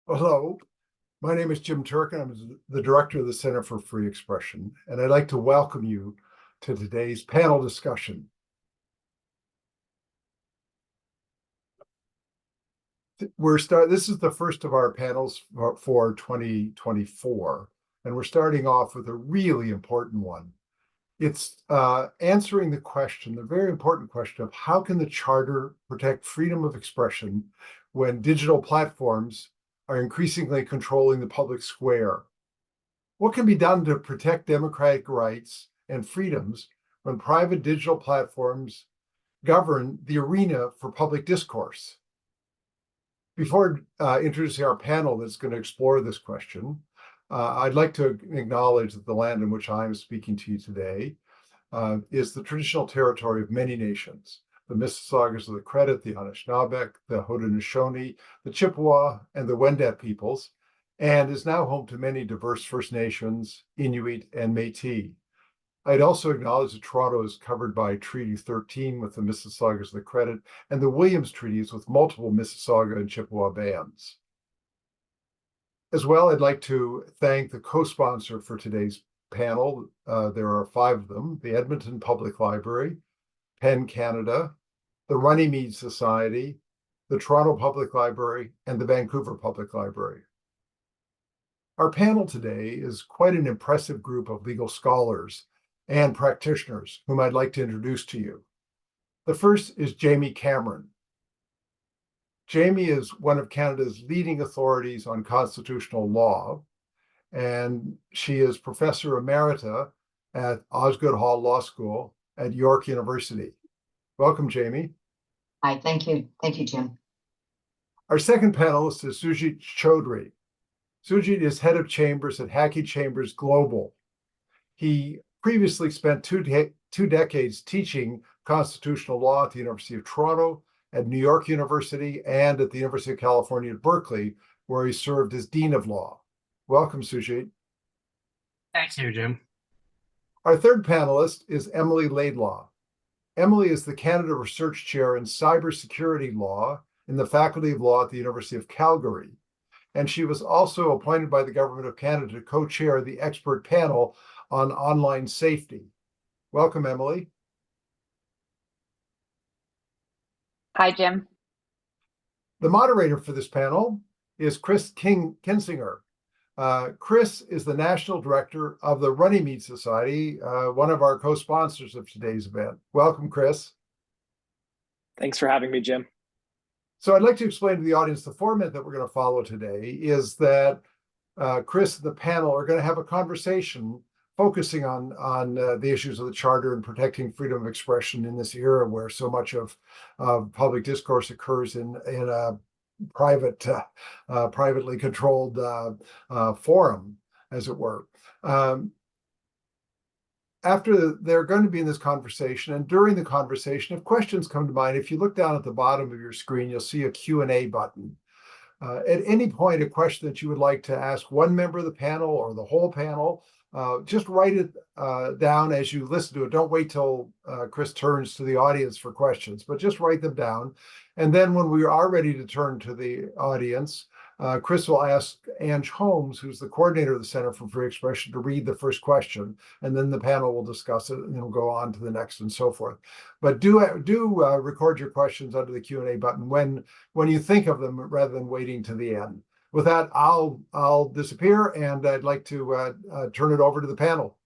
Hello, my name is Jim Turkin. I'm the director of the Center for Free Expression, and I'd like to welcome you to today's panel discussion. This is the first of our panels for 2024, and we're starting off with a really important one. It's answering the very important question of how can the Charter protect freedom of expression when digital platforms are increasingly controlling the public square? What can be done to protect democratic rights and freedoms when private digital platforms govern the arena for public discourse? Before introducing our panel that's going to explore this question, I'd like to acknowledge that the land in which I'm speaking to you today is the traditional territory of many nations: the Mississaugas of the Credit, the Anishinaabe, the Haudenosaunee, the Chippewa, and the Wendat peoples, and is now home to many diverse First Nations, Inuit, and Métis. I'd also acknowledge that Toronto is covered by Treaty 13 with the Mississaugas of the Credit and the Williams Treaties with multiple Mississauga and Chippewa bands. As well, I'd like to thank the co-sponsor for today's panel. There are 5 of them: the Edmonton Public Library, PEN Canada, the Runnymede Society, the Toronto Public Library, and the Vancouver Public Library. Our panel today is quite an impressive group of legal scholars and practitioners whom I'd like to introduce to you. The first is Jamie Cameron. Jamie is one of Canada's leading authorities on constitutional law, and she is Professor Emerita at Osgoode Hall Law School at York University. Welcome, Jamie. Hi, thank you. Thank you, Jim. Our second panelist is Sujit Choudhry. Sujit is head of chambers at Hāki Chambers Global. He previously spent two decades teaching constitutional law at the University of Toronto, at New York University, and at the University of California at Berkeley, where he served as Dean of Law. Welcome, Sujit. Thank you, Jim. Our third panelist is Emily Laidlaw. Emily is the Canada Research Chair in Cybersecurity Law in the Faculty of Law at the University of Calgary, and she was also appointed by the Government of Canada to co-chair the expert panel on online safety. Welcome, Emily. Hi, Jim. The moderator for this panel is Chris Kinsinger. Chris is the National Director of the Runnymede Society, one of our co-sponsors of today's event. Welcome, Chris. Thanks for having me, Jim. So I'd like to explain to the audience the format that we're going to follow today is that Chris and the panel are going to have a conversation focusing on the issues of the Charter and protecting freedom of expression in this era where so much of public discourse occurs in a privately controlled forum, as it were. After they're going to be in this conversation, and during the conversation, if questions come to mind, if you look down at the bottom of your screen, you'll see a Q&A button. At any point, a question that you would like to ask one member of the panel or the whole panel, just write it down as you listen to it. Don't wait till Chris turns to the audience for questions, but just write them down. And then when we are ready to turn to the audience, Chris will ask Ange Holmes, who's the coordinator of the Center for Free Expression, to read the first question, and then the panel will discuss it, and then we'll go on to the next and so forth. But do record your questions under the Q&A button when you think of them, rather than waiting to the end. With that, I'll disappear, and I'd like to turn it over to the panel.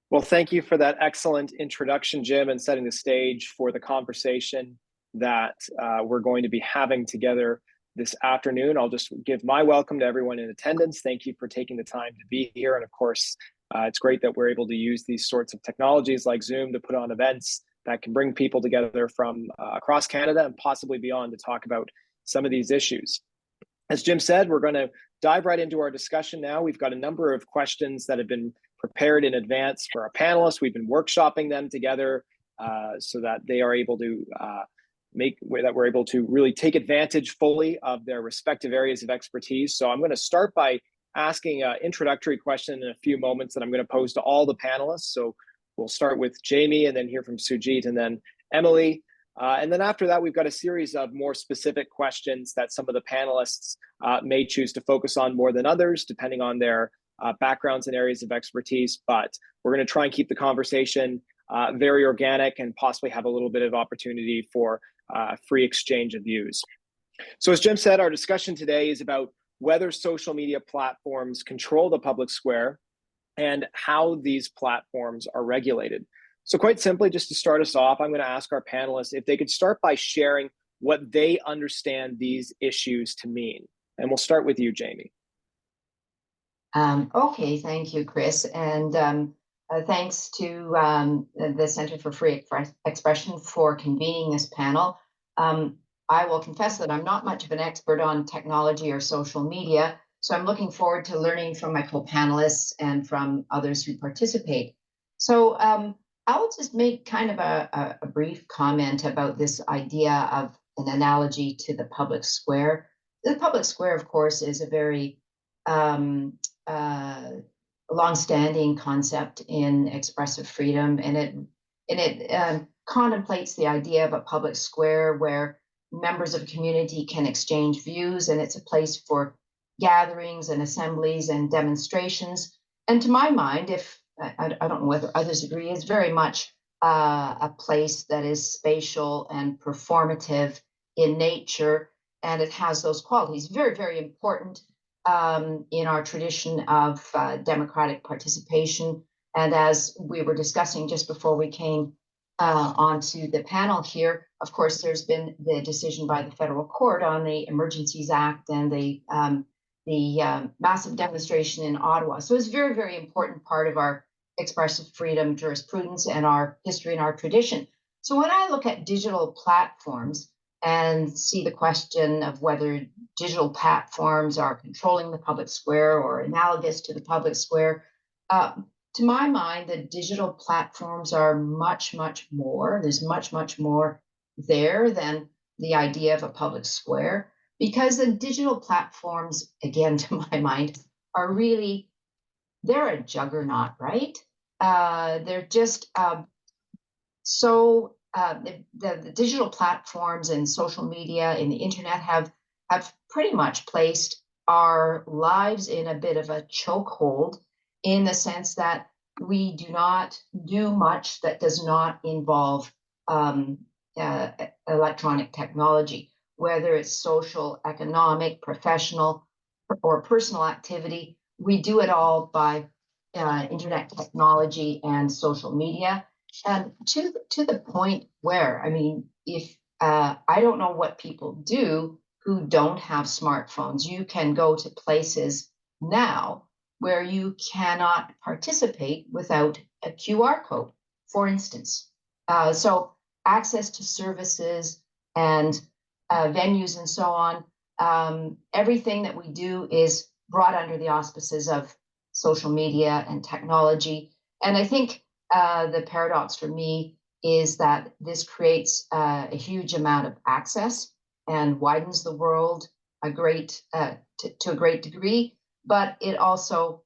Well, thank you for that excellent introduction, Jim, and setting the stage for the conversation that we're going to be having together this afternoon. I'll just give my welcome to everyone in attendance. Thank you for taking the time to be here. And of course, it's great that we're able to use these sorts of technologies like Zoom to put on events that can bring people together from across Canada and possibly beyond to talk about some of these issues. As Jim said, we're going to dive right into our discussion now. We've got a number of questions that have been prepared in advance for our panelists. We've been workshopping them together so that they are able to we're able to really take advantage fully of their respective areas of expertise. So I'm going to start by asking an introductory question in a few moments that I'm going to pose to all the panelists. So we'll start with Jamie and then hear from Sujit and then Emily. And then after that, we've got a series of more specific questions that some of the panelists may choose to focus on more than others, depending on their backgrounds and areas of expertise. But we're going to try and keep the conversation very organic and possibly have a little bit of opportunity for free exchange of views. So as Jim said, our discussion today is about whether social media platforms control the public square and how these platforms are regulated. So quite simply, just to start us off, I'm going to ask our panelists if they could start by sharing what they understand these issues to mean. And we'll start with you, Jamie. Okay, thank you, Chris. And thanks to the Center for Free Expression for convening this panel. I will confess that I'm not much of an expert on technology or social media, so I'm looking forward to learning from my co-panelists and from others who participate. So I'll just make kind of a brief comment about this idea of an analogy to the public square. The public square, of course, is a very long-standing concept in expressive freedom, and it contemplates the idea of a public square where members of a community can exchange views, and it's a place for gatherings and assemblies and demonstrations. And to my mind, if I don't know whether others agree, is very much a place that is spatial and performative in nature, and it has those qualities. Very, very important in our tradition of democratic participation. And as we were discussing just before we came onto the panel here, of course, there's been the decision by the federal court on the Emergencies Act and the massive demonstration in Ottawa. So it's a very, very important part of our expressive freedom jurisprudence and our history and our tradition. So when I look at digital platforms and see the question of whether digital platforms are controlling the public square or analogous to the public square, to my mind, the digital platforms are much, much more. There's much, much more there than the idea of a public square, because the digital platforms, again, to my mind, are really, they're a juggernaut, right? They're just the digital platforms and social media and the internet have pretty much placed our lives in a bit of a chokehold, in the sense that we do not do much that does not involve electronic technology, whether it's social, economic, professional, or personal activity. We do it all by internet technology and social media. And to the point where, I mean, if I don't know what people do who don't have smartphones. You can go to places now where you cannot participate without a QR code, for instance. So access to services and venues and so on, everything that we do is brought under the auspices of social media and technology. And I think the paradox for me is that this creates a huge amount of access and widens the world to a great degree, but it also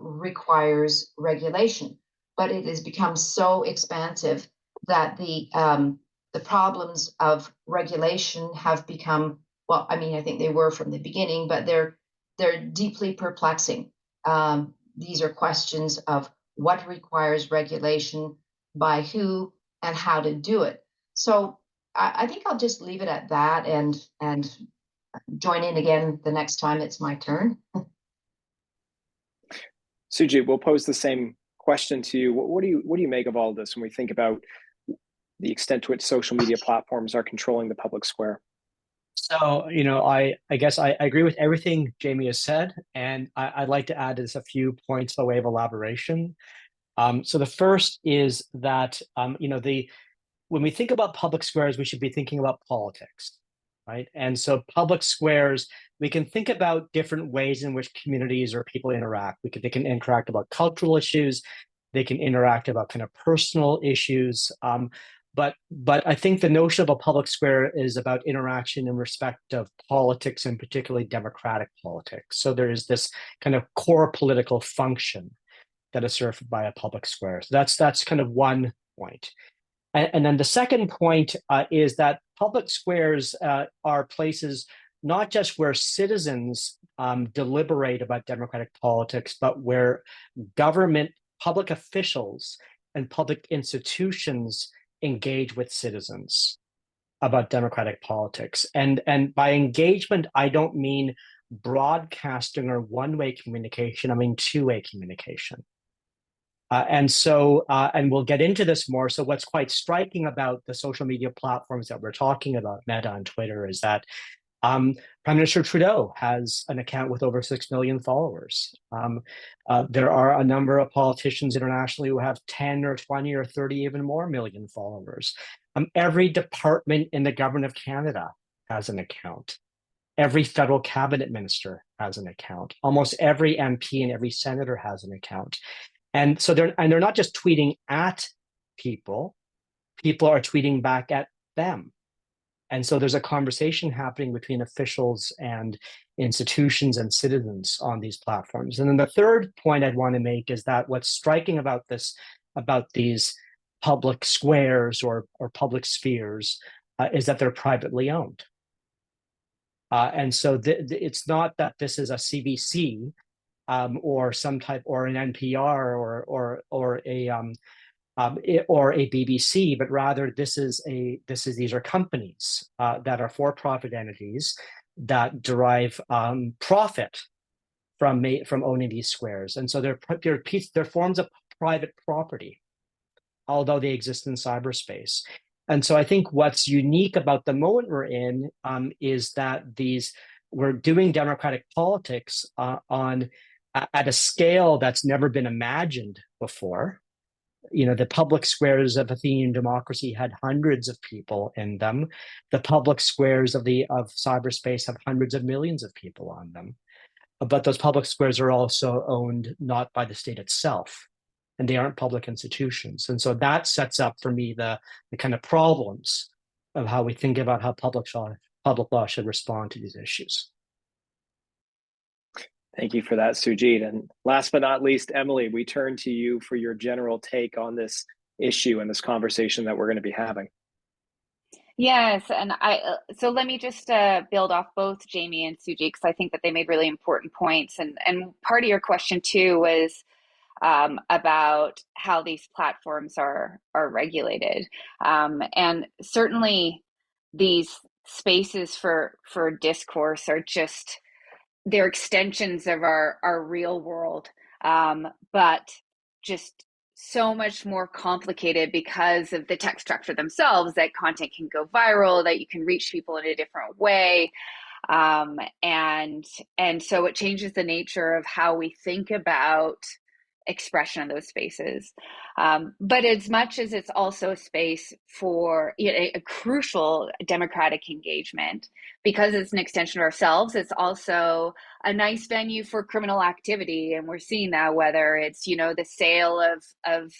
requires regulation. But it has become so expansive that the problems of regulation have become, well, I mean, I think they were from the beginning, but they're deeply perplexing. These are questions of what requires regulation, by who, and how to do it. So I think I'll just leave it at that and join in again the next time it's my turn. Sujit, we'll pose the same question to you. What do you make of all of this when we think about the extent to which social media platforms are controlling the public square? So, I guess I agree with everything Jamie has said, and I'd like to add just a few points by way of elaboration. So the first is that, when we think about public squares, we should be thinking about politics, right? And so public squares, we can think about different ways in which communities or people interact. They can interact about cultural issues. They can interact about kind of personal issues. But I think the notion of a public square is about interaction in respect of politics, and particularly democratic politics. So there is this kind of core political function that is served by a public square. So that's kind of one point. And then the second point is that public squares are places not just where citizens deliberate about democratic politics, but where government, public officials, and public institutions engage with citizens about democratic politics. And by engagement, I don't mean broadcasting or one-way communication, I mean two-way communication. And we'll get into this more. So what's quite striking about the social media platforms that we're talking about, Meta and Twitter, is that Prime Minister Trudeau has an account with over 6 million followers. There are a number of politicians internationally who have 10 or 20 or 30 even more million followers. Every department in the government of Canada has an account. Every federal cabinet minister has an account. Almost every MP and every senator has an account. And so they're not just tweeting at people, people are tweeting back at them. And so there's a conversation happening between officials and institutions and citizens on these platforms. And then the third point I'd want to make is that what's striking about these public squares or public spheres is that they're privately owned. And so it's not that this is a CBC or some type, or an NPR or a BBC, but rather these are companies that are for-profit entities that derive profit from owning these squares, and so they're forms of private property, although they exist in cyberspace. And so I think what's unique about the moment we're in is that we're doing democratic politics at a scale that's never been imagined before. You know, the public squares of Athenian democracy had hundreds of people in them. The public squares of cyberspace have hundreds of millions of people on them. But those public squares are also owned not by the state itself, and they aren't public institutions. And so that sets up for me the kind of problems of how we think about how public law should respond to these issues. Thank you for that, Sujit. And last but not least, Emily, we turn to you for your general take on this issue and this conversation that we're going to be having. Yes, and so let me just build off both Jamie and Sujit, because I think that they made really important points. And part of your question too was about how these platforms are regulated, and certainly these spaces for discourse are just, they're extensions of our real world, but just so much more complicated because of the tech structure themselves, that content can go viral, that you can reach people in a different way. And so it changes the nature of how we think about expression of those spaces. But as much as it's also a space for a crucial democratic engagement, because it's an extension of ourselves, it's also a nice venue for criminal activity. And we're seeing that, whether it's, the sale of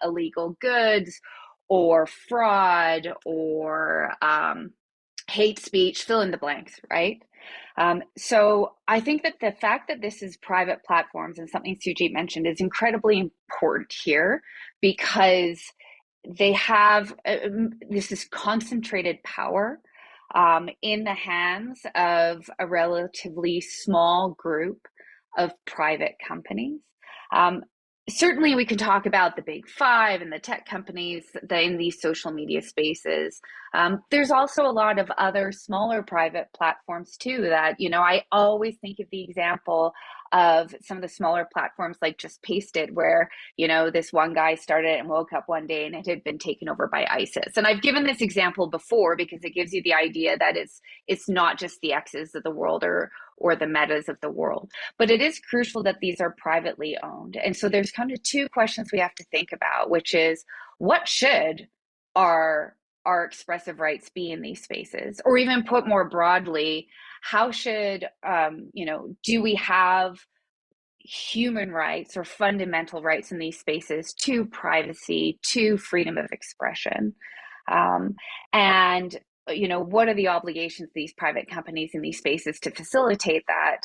illegal goods or fraud or hate speech, fill in the blanks, right? So I think that the fact that this is private platforms, and something Sujit mentioned, is incredibly important here, because they have this is concentrated power in the hands of a relatively small group of private companies. Certainly, we can talk about the big five and the tech companies in these social media spaces. There's also a lot of other smaller private platforms too that, I always think of the example of some of the smaller platforms like Just Paste It, where, this one guy started and woke up one day and it had been taken over by ISIS. And I've given this example before because it gives you the idea that it's not just the X's of the world or the Metas of the world, but it is crucial that these are privately owned. And so there's kind of two questions we have to think about, which is, what should our expressive rights be in these spaces? Or even put more broadly, how should, do we have human rights or fundamental rights in these spaces to privacy, to freedom of expression? And what are the obligations of these private companies in these spaces to facilitate that?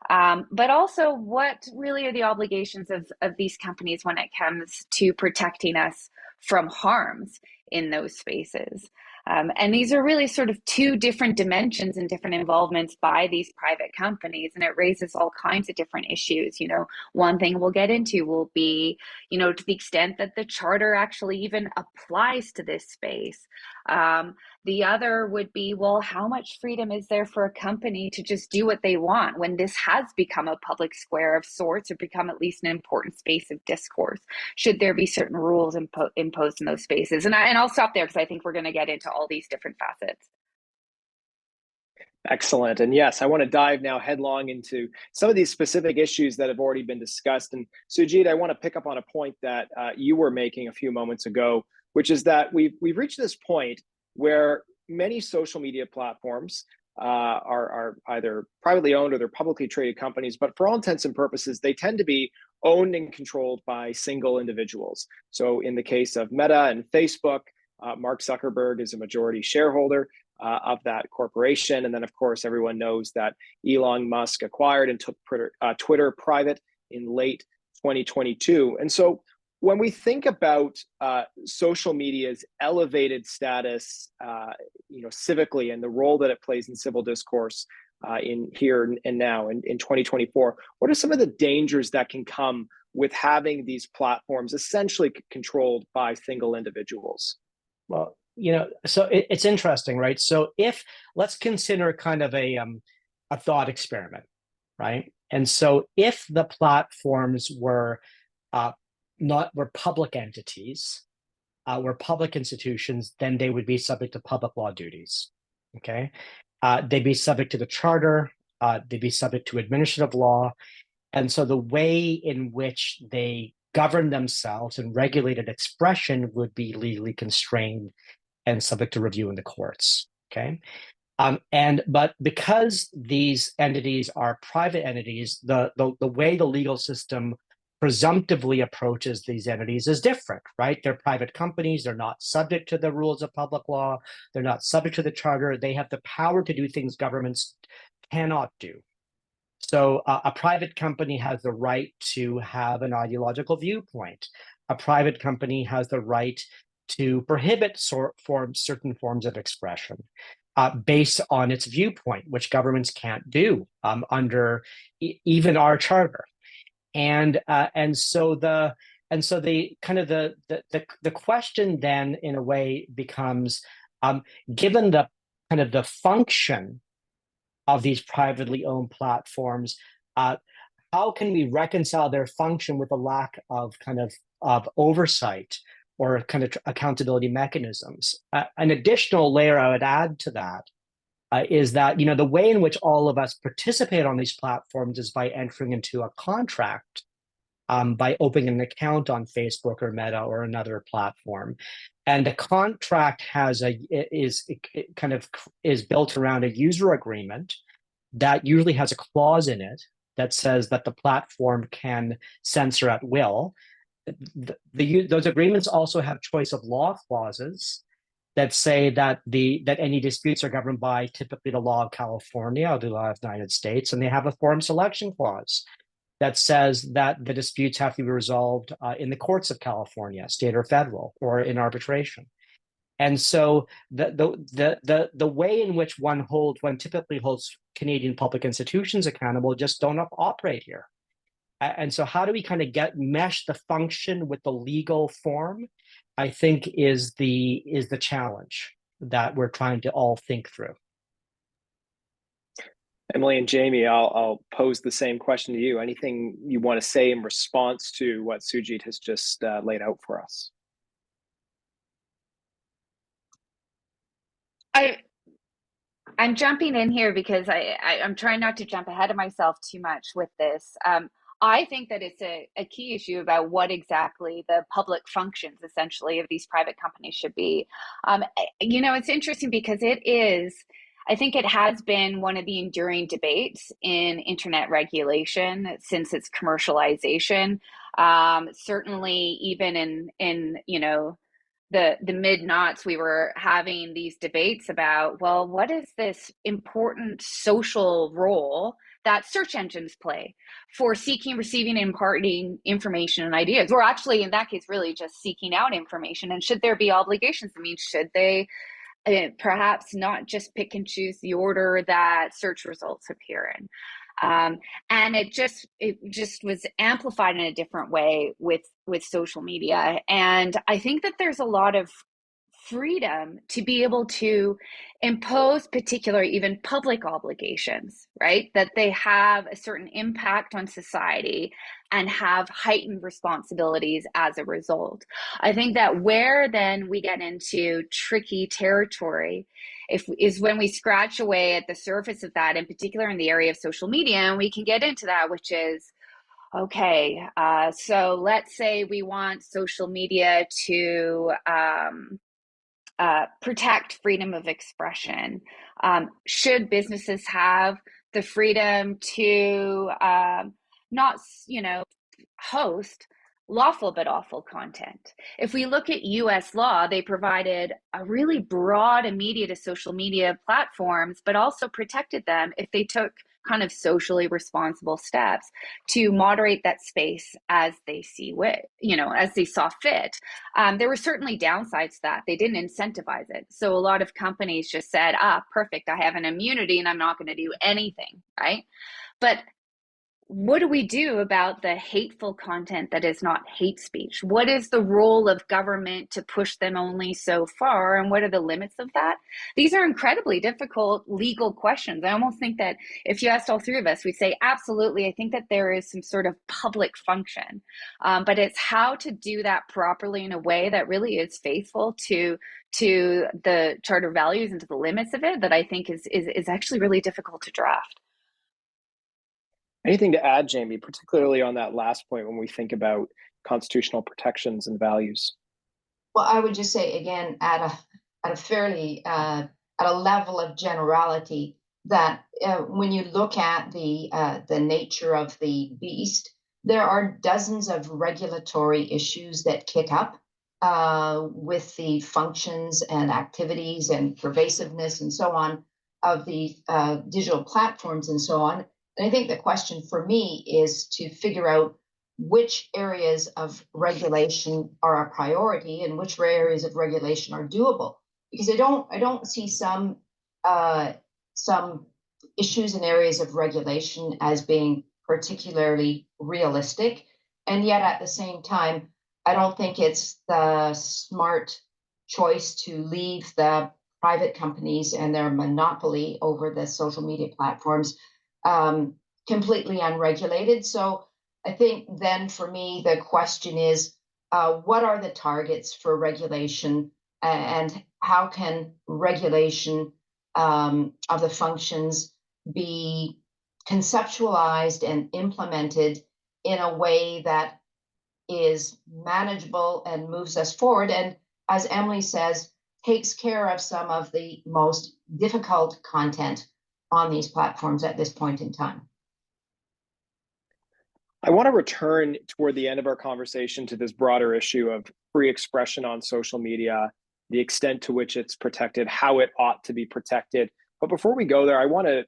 But also, what really are the obligations of these companies when it comes to protecting us from harms in those spaces? And these are really sort of two different dimensions and different involvements by these private companies. And it raises all kinds of different issues. One thing we'll get into will be, to the extent that the charter actually even applies to this space. The other would be, well, how much freedom is there for a company to just do what they want when this has become a public square of sorts, or become at least an important space of discourse? Should there be certain rules imposed in those spaces? And I'll stop there because I think we're going to get into all these different facets. Excellent. And yes, I want to dive now headlong into some of these specific issues that have already been discussed. And Sujit, I want to pick up on a point that you were making a few moments ago, which is that we've reached this point where many social media platforms are either privately owned or they're publicly traded companies, but for all intents and purposes, they tend to be owned and controlled by single individuals. So in the case of Meta and Facebook, Mark Zuckerberg is a majority shareholder of that corporation. And then, of course, everyone knows that Elon Musk acquired and took Twitter private in late 2022. And so when we think about social media's elevated status, civically, and the role that it plays in civil discourse in here and now in 2024, what are some of the dangers that can come with having these platforms essentially controlled by single individuals? Well, so it's interesting, right? So let's consider kind of a thought experiment, right? And so if the platforms were public entities, were public institutions, then they would be subject to public law duties. Okay, they'd be subject to the charter. They'd be subject to administrative law, and so the way in which they govern themselves and regulated expression would be legally constrained and subject to review in the courts. Okay, but because these entities are private entities, the way the legal system presumptively approaches these entities is different, right? They're private companies. They're not subject to the rules of public law. They're not subject to the charter. They have the power to do things governments cannot do. So a private company has the right to have an ideological viewpoint. A private company has the right to prohibit certain forms of expression based on its viewpoint, which governments can't do under even our charter. And so the question then, in a way, becomes, given the kind of the function of these privately owned platforms, how can we reconcile their function with a lack of of oversight or kind of accountability mechanisms? An additional layer I would add to that is that the way in which all of us participate on these platforms is by entering into a contract, by opening an account on Facebook or Meta or another platform, and the contract is built around a user agreement that usually has a clause in it that says that the platform can censor at will. Those agreements also have choice of law clauses that say that any disputes are governed by typically the law of California or the law of the United States, and they have a forum selection clause that says that the disputes have to be resolved in the courts of California, state or federal, or in arbitration. And so the way in which one typically holds Canadian public institutions accountable just don't operate here. And so how do we kind of mesh the function with the legal form, I think is the challenge that we're trying to all think through. Emily and Jamie, I'll pose the same question to you. Anything you want to say in response to what Sujit has just laid out for us? I'm jumping in here because I'm trying not to jump ahead of myself too much with this. I think that it's a key issue about what exactly the public functions, essentially, of these private companies should be. It's interesting because I think it has been one of the enduring debates in internet regulation since its commercialization. Certainly, even in the mid-noughts, we were having these debates about, well, what is this important social role that search engines play for seeking, receiving, and imparting information and ideas? Or actually, in that case, really just seeking out information. And should there be obligations? I mean, should they perhaps not just pick and choose the order that search results appear in? And it just was amplified in a different way with social media. And I think that there's a lot of freedom to be able to impose particular, even public obligations, right? That they have a certain impact on society and have heightened responsibilities as a result. I think that where then we get into tricky territory is when we scratch away at the surface of that, in particular in the area of social media, and we can get into that, which is, okay, so let's say we want social media to protect freedom of expression. Should businesses have the freedom to not, host lawful but awful content? If we look at US law, they provided a really broad immunity to social media platforms, but also protected them if they took kind of socially responsible steps to moderate that space as they see as they saw fit. There were certainly downsides to that. They didn't incentivize it. So a lot of companies just said, perfect, I have an immunity and I'm not going to do anything, right? But what do we do about the hateful content that is not hate speech? What is the role of government to push them only so far? And what are the limits of that? These are incredibly difficult legal questions. I almost think that if you asked all three of us, we'd say, absolutely, I think that there is some sort of public function. But it's how to do that properly in a way that really is faithful to the Charter values and to the limits of it that I think is actually really difficult to draft. Anything to add, Jamie, particularly on that last point when we think about constitutional protections and values? Well, I would just say again, at a fairly at a level of generality, that when you look at the nature of the beast, there are dozens of regulatory issues that kick up with the functions and activities and pervasiveness and so on of the digital platforms and so on. And I think the question for me is to figure out which areas of regulation are a priority and which areas of regulation are doable. Because I don't see some issues in areas of regulation as being particularly realistic. And yet at the same time, I don't think it's the smart choice to leave the private companies and their monopoly over the social media platforms completely unregulated. So I think then for me, the question is, what are the targets for regulation and how can regulation of the functions be conceptualized and implemented in a way that is manageable and moves us forward? And as Emily says, takes care of some of the most difficult content on these platforms at this point in time. I want to return toward the end of our conversation to this broader issue of free expression on social media, the extent to which it's protected, how it ought to be protected. But before we go there, I want to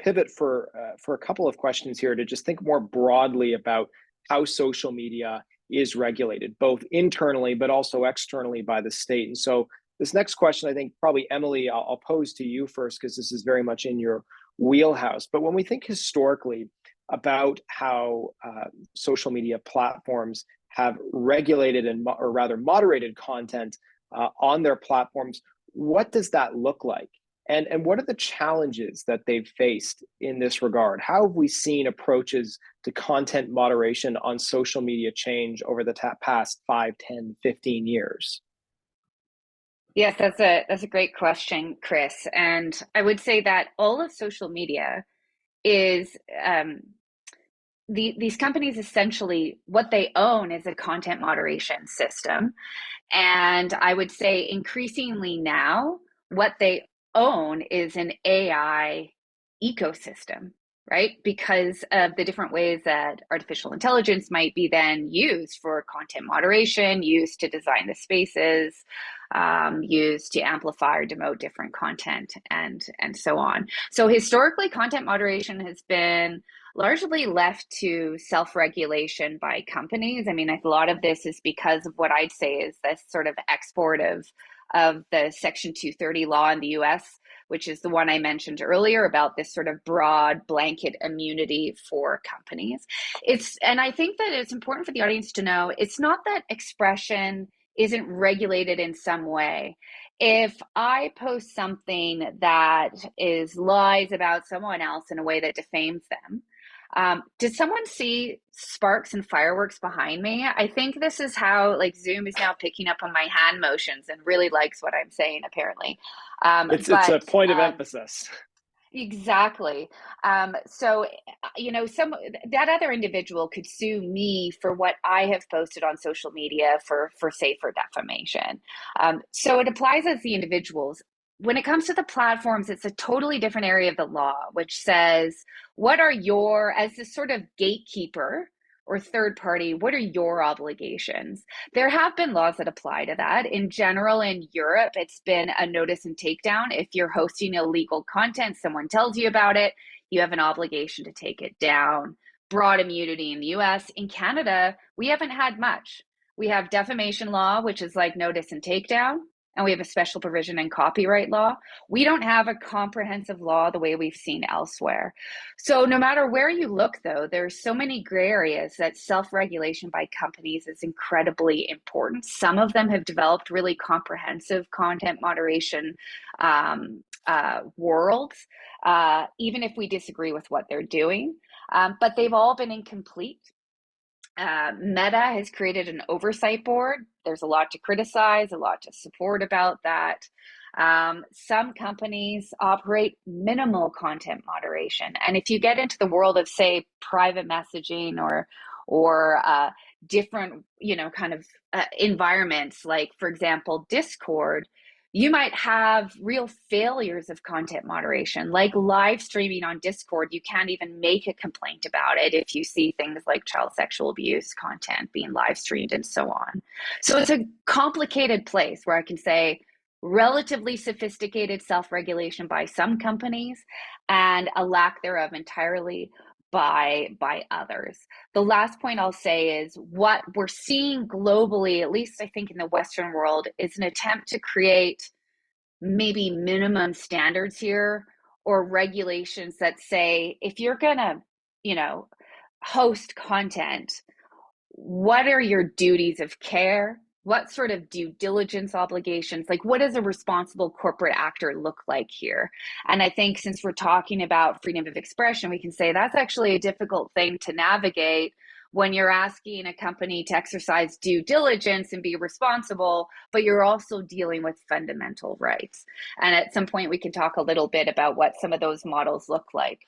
pivot for a couple of questions here to just think more broadly about how social media is regulated, both internally but also externally by the state. And so this next question, I think probably Emily, I'll pose to you first, because this is very much in your wheelhouse. But when we think historically about how social media platforms have regulated or rather moderated content on their platforms, what does that look like? And what are the challenges that they've faced in this regard? How have we seen approaches to content moderation on social media change over the past 5, 10, 15 years? Yes, that's a great question, Chris. And I would say that all of social media is these companies essentially, what they own is a content moderation system. And I would say increasingly now, what they own is an AI ecosystem. right? Because of the different ways that artificial intelligence might be then used for content moderation, used to design the spaces, used to amplify or demote different content, and so on. So historically, content moderation has been largely left to self-regulation by companies. I mean, a lot of this is because of what I'd say is this sort of export of the Section 230 law in the US, which is the one I mentioned earlier about this sort of broad blanket immunity for companies. And I think that it's important for the audience to know, it's not that expression isn't regulated in some way. If I post something that is lies about someone else in a way that defames them, did someone see sparks and fireworks behind me? I think this is how like Zoom is now picking up on my hand motions and really likes what I'm saying, apparently. It's a point of emphasis. Exactly. So, you know, that other individual could sue me for what I have posted on social media for defamation. So it applies as the individuals. When it comes to the platforms, it's a totally different area of the law, which says, what are as this sort of gatekeeper or third party, what are your obligations? There have been laws that apply to that. In general, in Europe, it's been a notice and takedown. If you're hosting illegal content, someone tells you about it, you have an obligation to take it down. Broad immunity in the US. In Canada, we haven't had much. We have defamation law, which is like notice and takedown, and we have a special provision in copyright law. We don't have a comprehensive law the way we've seen elsewhere. So no matter where you look, though, there's so many gray areas that self-regulation by companies is incredibly important. Some of them have developed really comprehensive content moderation worlds, even if we disagree with what they're doing. But they've all been incomplete. Meta has created an oversight board. There's a lot to criticize, a lot to support about that. Some companies operate minimal content moderation. And if you get into the world of, say, private messaging or different, you know, kind of environments, like, for example, Discord, you might have real failures of content moderation, like live streaming on Discord. You can't even make a complaint about it if you see things like child sexual abuse content being live streamed and so on. So it's a complicated place where I can say relatively sophisticated self-regulation by some companies and a lack thereof entirely by others. The last point I'll say is what we're seeing globally, at least I think in the Western world, is an attempt to create maybe minimum standards here or regulations that say, if you're gonna, you know, host content, what are your duties of care? What sort of due diligence obligations? Like, what does a responsible corporate actor look like here? And I think since we're talking about freedom of expression, we can say that's actually a difficult thing to navigate when you're asking a company to exercise due diligence and be responsible, but you're also dealing with fundamental rights. And at some point, we can talk a little bit about what some of those models look like.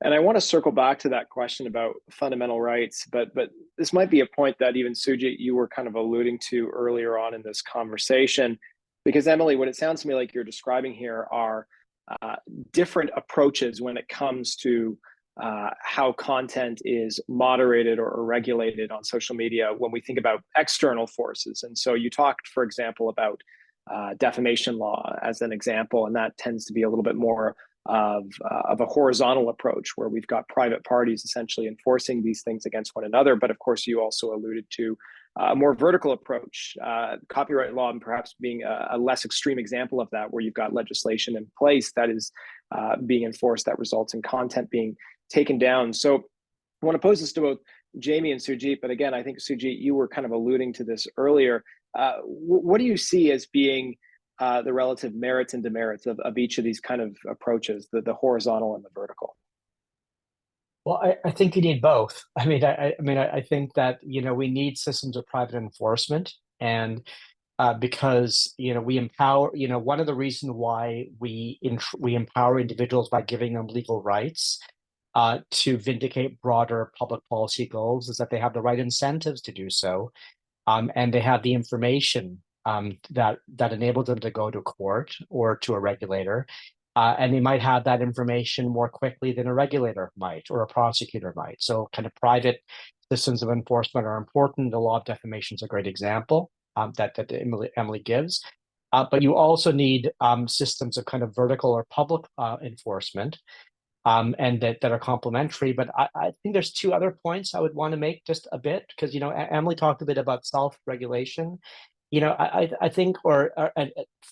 And I want to circle back to that question about fundamental rights, but this might be a point that even Sujit, you were kind of alluding to earlier on in this conversation, because Emily, what it sounds to me like you're describing here are different approaches when it comes to how content is moderated or regulated on social media when we think about external forces. And so you talked, for example, about defamation law as an example, and that tends to be a little bit more of a horizontal approach where we've got private parties essentially enforcing these things against one another. But of course, you also alluded to a more vertical approach, copyright law, and perhaps being a less extreme example of that, where you've got legislation in place that is being enforced that results in content being taken down. So I want to pose this to both Jamie and Sujit, but again, I think Sujit, you were kind of alluding to this earlier. What do you see as being the relative merits and demerits of each of these kind of approaches, the horizontal and the vertical? Well, I think you need both. I mean, I think that, you know, we need systems of private enforcement, and because, you know, we empower, you know, one of the reasons why we empower individuals by giving them legal rights to vindicate broader public policy goals is that they have the right incentives to do so, and they have the information that enables them to go to court or to a regulator And they might have that information more quickly than a regulator might or a prosecutor might. So kind of private systems of enforcement are important. The law of defamation is a great example that Emily gives. But you also need systems of kind of vertical or public enforcement, and that are complementary. But I think there's two other points I would want to make just a bit, because, you know, Emily talked a bit about self-regulation. You know, I think, or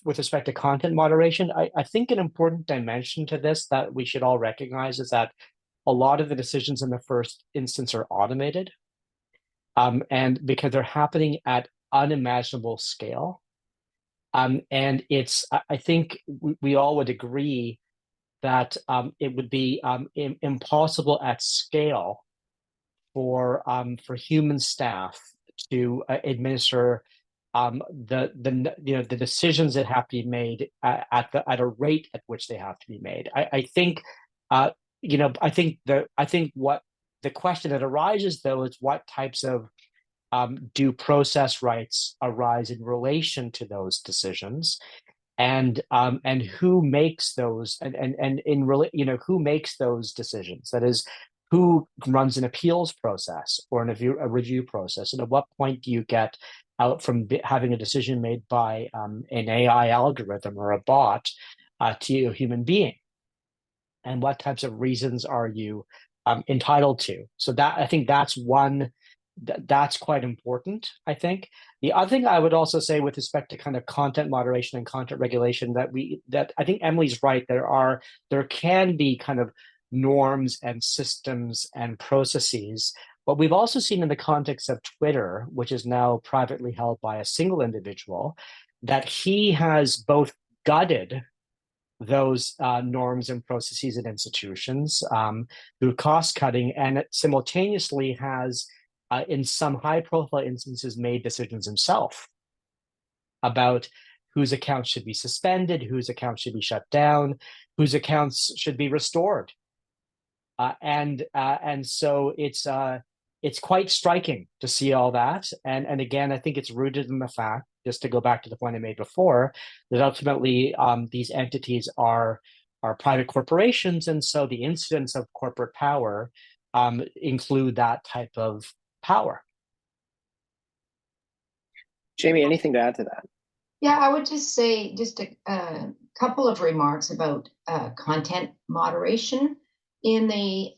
with respect to content moderation, I think an important dimension to this that we should all recognize is that a lot of the decisions in the first instance are automated, and because they're happening at unimaginable scale. And it's, I think we all would agree that it would be impossible at scale for human staff to administer the decisions that have to be made at a rate at which they have to be made. I think what the question that arises, though, is what types of due process rights arise in relation to those decisions, and who makes those, and in really, you know, who makes those decisions? That is, who runs an appeals process or a review process, and at what point do you get out from having a decision made by an AI algorithm or a bot to a human being, and what types of reasons are you entitled to? So that, I think that's one. That's quite important, I think. The other thing I would also say with respect to kind of content moderation and content regulation, that I think Emily's right. There can be kind of norms and systems and processes. But we've also seen in the context of Twitter, which is now privately held by a single individual, that he has both gutted those norms and processes and institutions through cost cutting, and it simultaneously has in some high-profile instances, made decisions himself about whose accounts should be suspended, whose accounts should be shut down, whose accounts should be restored, and so it's quite striking to see all that. And again, I think it's rooted in the fact, just to go back to the point I made before, that ultimately these entities are private corporations, and so the incidents of corporate power include that type of power. Jamie, anything to add to that? Yeah, I would just say just a couple of remarks about content moderation. In the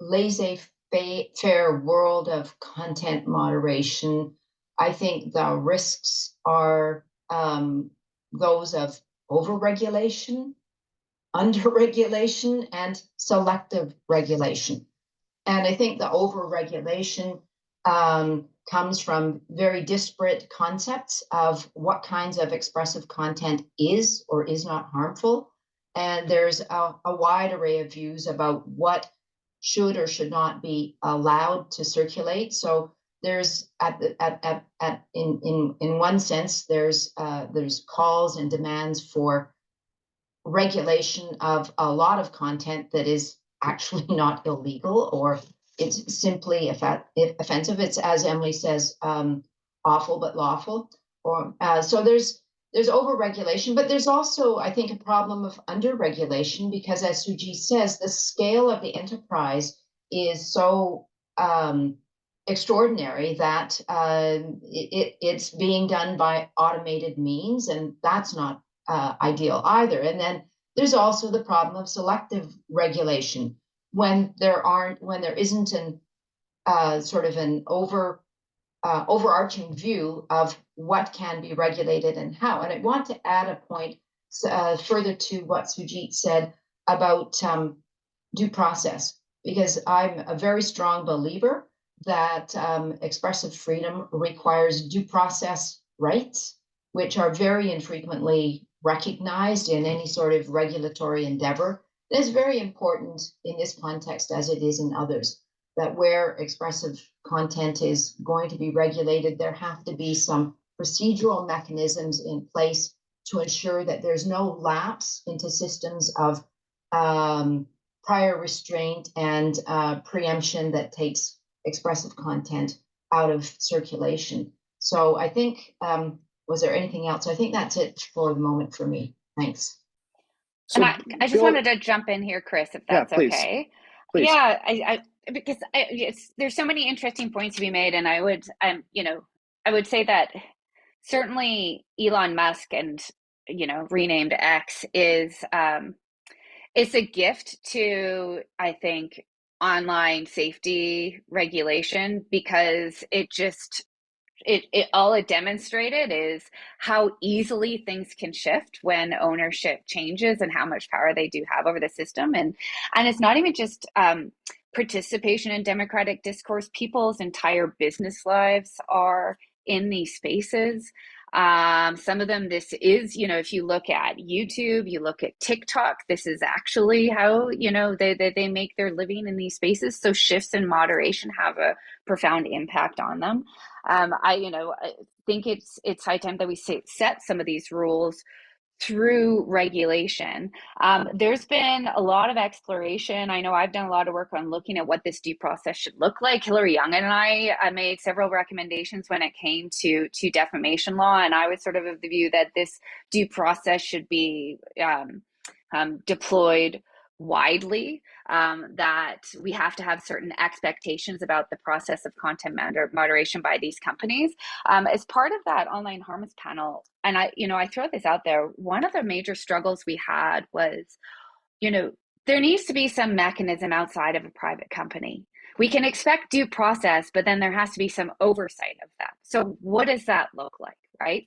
laissez-faire world of content moderation, I think the risks are those of overregulation, underregulation, and selective regulation. And I think the overregulation comes from very disparate concepts of what kinds of expressive content is or is not harmful. And there's a wide array of views about what should or should not be allowed to circulate. So there's in one sense, there's calls and demands for regulation of a lot of content that is actually not illegal, or it's simply offensive. It's, as Emily says, awful but lawful. Or so there's overregulation, but there's also, I think, a problem of underregulation, because, as Sujit says, the scale of the enterprise is so extraordinary that it's being done by automated means, and that's not ideal either. And then there's also the problem of selective regulation, when there isn't an sort of an overarching view of what can be regulated and how. And I want to add a point further to what Sujit said about due process, because I'm a very strong believer that expressive freedom requires due process rights, which are very infrequently recognized in any sort of regulatory endeavor. It is very important in this context, as it is in others, that where expressive content is going to be regulated, there have to be some procedural mechanisms in place to ensure that there's no lapse into systems of prior restraint and preemption that takes expressive content out of circulation. So I think, was there anything else? I think that's it for the moment for me. Thanks. So And I just Bill, wanted to jump in here, Chris, if yeah, that's please, okay. please. Yeah, because there's so many interesting points to be made, and I would say that certainly Elon Musk and renamed X is it's a gift to, I think, online safety regulation, because it all it demonstrated is how easily things can shift when ownership changes, and how much power they do have over the system. And it's not even just participation in democratic discourse. People's entire business lives are in these spaces. Some of them, this is, if you look at YouTube, you look at TikTok, this is actually how, they make their living in these spaces. So shifts in moderation have a profound impact on them. I think it's high time that we set some of these rules through regulation. There's been a lot of exploration. I know I've done a lot of work on looking at what this due process should look like. Hillary Young and I made several recommendations when it came to defamation law, and I was sort of the view that this due process should be deployed widely, that we have to have certain expectations about the process of content moderation by these companies. As part of that online harms panel, and I throw this out there, one of the major struggles we had was, there needs to be some mechanism outside of a private company. We can expect due process, but then there has to be some oversight of that. So what does that look like, right?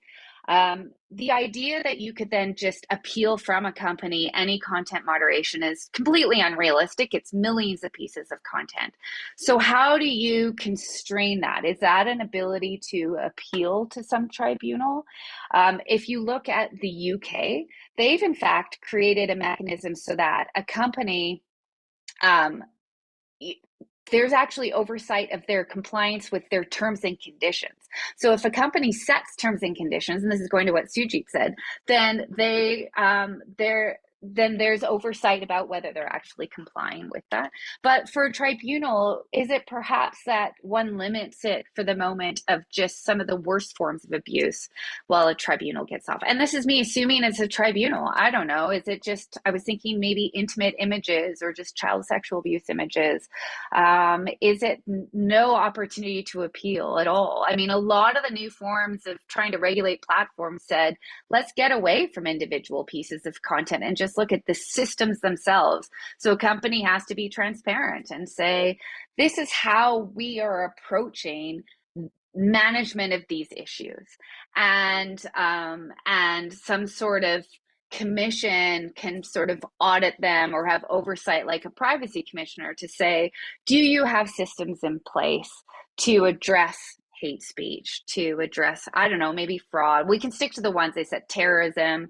The idea that you could then just appeal from a company any content moderation is completely unrealistic. It's millions of pieces of content. So how do you constrain that? Is that an ability to appeal to some tribunal? If you look at the UK, they've in fact created a mechanism so that a company, there's actually oversight of their compliance with their terms and conditions. So if a company sets terms and conditions, and this is going to what Sujit said, then then there's oversight about whether they're actually complying with that. But for a tribunal, is it perhaps that one limits it for the moment of just some of the worst forms of abuse while a tribunal gets off? And this is me assuming it's a tribunal. I don't know. Is it just, I was thinking maybe intimate images or just child sexual abuse images? Is it no opportunity to appeal at all? I mean, a lot of the new forms of trying to regulate platforms said, let's get away from individual pieces of content and just look at the systems themselves. So a company has to be transparent and say, this is how we are approaching management of these issues. And some sort of commission can sort of audit them or have oversight like a privacy commissioner to say, do you have systems in place to address hate speech, to address, I don't know, maybe fraud? We can stick to the ones they said, terrorism,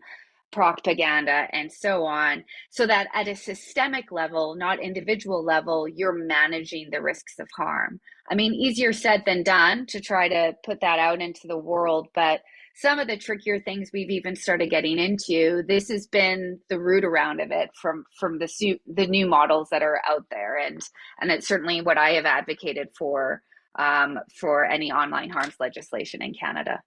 propaganda, and so on, so that at a systemic level, not individual level, you're managing the risks of harm. I mean, easier said than done to try to put that out into the world, but some of the trickier things we've even started getting into, this has been the root around of it from the new models that are out there, and it's certainly what I have advocated for any online harms legislation in Canada.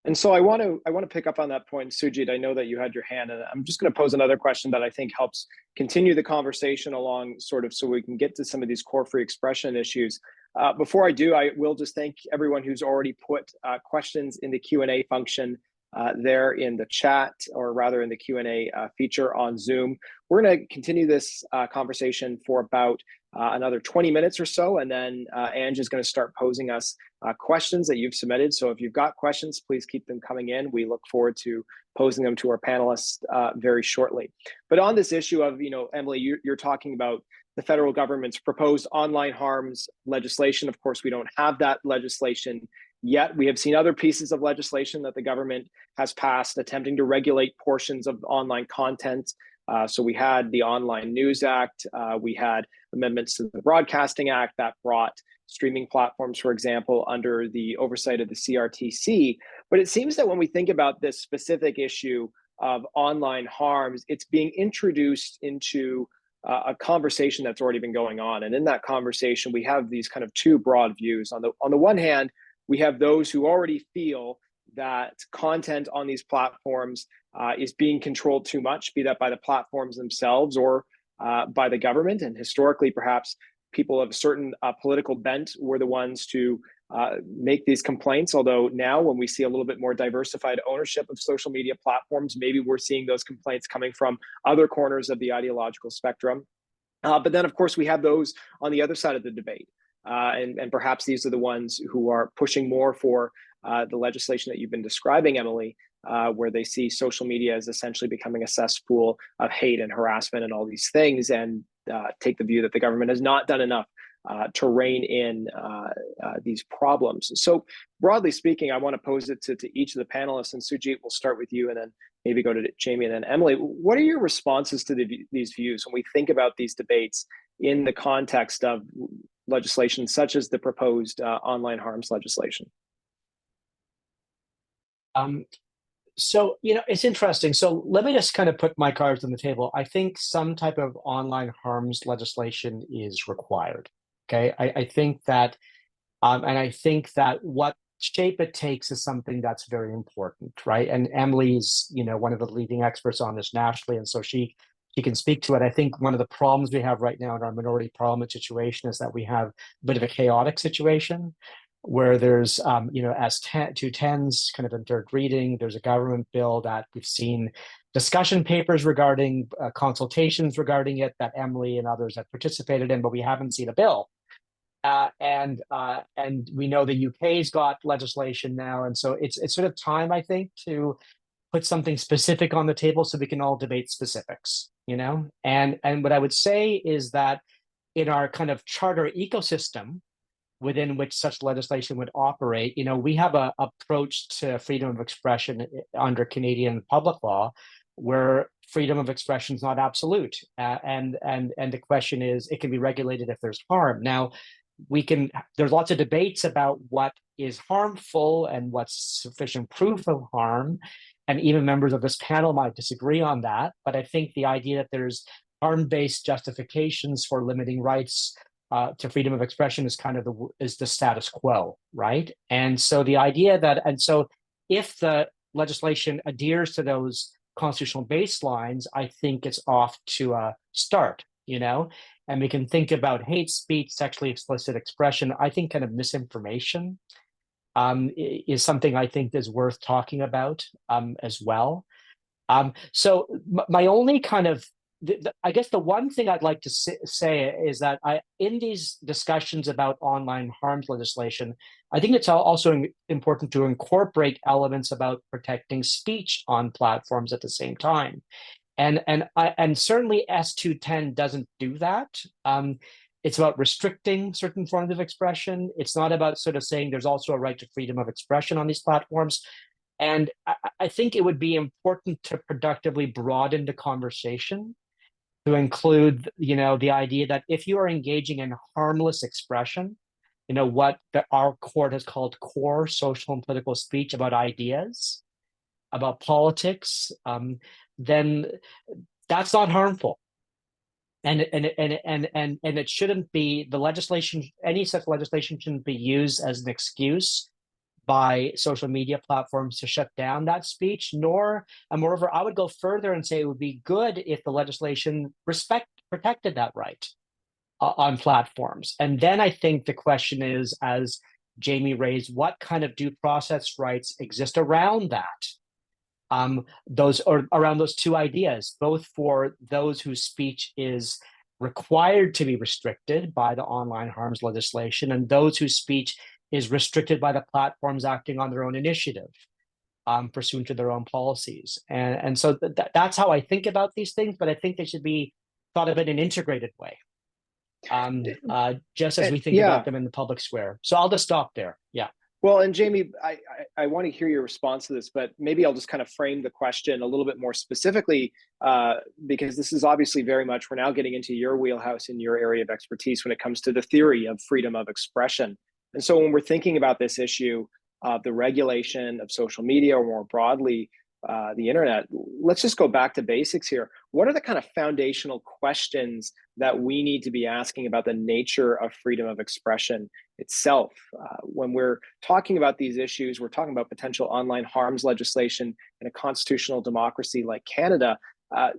And so I want to pick up on that point, Sujit. I know that you had your hand, and I'm just going to pose another question that I think helps continue the conversation along, sort of, so we can get to some of these core free expression issues. Before I do, I will just thank everyone who's already put questions in the Q&A function there in the chat, or rather in the Q&A feature on Zoom. We're going to continue this conversation for about another 20 minutes or so, and then Ange is going to start posing us questions that you've submitted. So if you've got questions, please keep them coming in. We look forward to posing them to our panelists very shortly. But on this issue of, Emily, you're talking about the federal government's proposed online harms legislation. Of course, we don't have that legislation yet. We have seen other pieces of legislation that the government has passed attempting to regulate portions of online content. So we had the Online News Act, we had amendments to the Broadcasting Act that brought streaming platforms, for example, under the oversight of the CRTC. But it seems that when we think about this specific issue of online harms, it's being introduced into a conversation that's already been going on. And in that conversation, we have these kind of two broad views. On the one hand, we have those who already feel that content on these platforms is being controlled too much, be that by the platforms themselves or by the government. And historically, perhaps people of a certain political bent were the ones to make these complaints. Although now, when we see a little bit more diversified ownership of social media platforms, maybe we're seeing those complaints coming from other corners of the ideological spectrum. But then, of course, we have those on the other side of the debate. And perhaps these are the ones who are pushing more for the legislation that you've been describing, Emily, where they see social media as essentially becoming a cesspool of hate and harassment and all these things, and take the view that the government has not done enough to rein in these problems. So broadly speaking, I want to pose it to each of the panelists, and Sujit, we'll start with you and then maybe go to Jamie and then Emily. What are your responses to these views when we think about these debates in the context of legislation such as the proposed online harms legislation? So, it's interesting. So let me just kind of put my cards on the table. I think some type of online harms legislation is required. Okay. I think that, and I think that what shape it takes is something that's very important, right? And Emily's, one of the leading experts on this nationally, and so she can speak to it. I think one of the problems we have right now in our minority parliament situation is that we have a bit of a chaotic situation where there's, as 210s kind of in third reading, there's a government bill that we've seen discussion papers regarding consultations regarding it that Emily and others have participated in, but we haven't seen a bill. And we know the UK's got legislation now, and so it's sort of time, I think, to put something specific on the table so we can all debate specifics, And what I would say is that in our kind of charter ecosystem within which such legislation would operate, we have a approach to freedom of expression under Canadian public law, where freedom of expression is not absolute, and the question is, it can be regulated if there's harm. Now, there's lots of debates about what is harmful and what's sufficient proof of harm, and even members of this panel might disagree on that. But I think the idea that there's harm-based justifications for limiting rights to freedom of expression is kind of the status quo, right? And so the idea that, and so if the legislation adheres to those constitutional baselines, I think it's off to a start, and we can think about hate speech, sexually explicit expression. I think kind of misinformation is something I think is worth talking about as well. So my only kind of, I guess the one thing I'd like to say is that in these discussions about online harms legislation, I think it's also important to incorporate elements about protecting speech on platforms at the same time. And certainly S210 doesn't do that. It's about restricting certain forms of expression. It's not about sort of saying there's also a right to freedom of expression on these platforms. And I think it would be important to productively broaden the conversation to include, the idea that if you are engaging in harmless expression, what our court has called core social and political speech about ideas, about politics, then that's not harmful. And it shouldn't be, the legislation, any such legislation shouldn't be used as an excuse by social media platforms to shut down that speech, and moreover, I would go further and say it would be good if the legislation protected that right on platforms. And then I think the question is, as Jamie raised, what kind of due process rights exist around that? Around those two ideas, both for those whose speech is required to be restricted by the online harms legislation and those whose speech is restricted by the platforms acting on their own initiative, pursuant to their own policies. And so that's how I think about these things, but I think they should be thought of in an integrated way, just as we think about them in the public square. So I'll just stop there. Yeah. Well, and Jamie, I want to hear your response to this, but maybe I'll just kind of frame the question a little bit more specifically, because this is obviously very much, we're now getting into your wheelhouse in your area of expertise when it comes to the theory of freedom of expression. And so when we're thinking about this issue of the regulation of social media, or more broadly, the internet. Let's just go back to basics here. What are the kind of foundational questions that we need to be asking about the nature of freedom of expression itself? When we're talking about these issues, we're talking about potential online harms legislation in a constitutional democracy like Canada.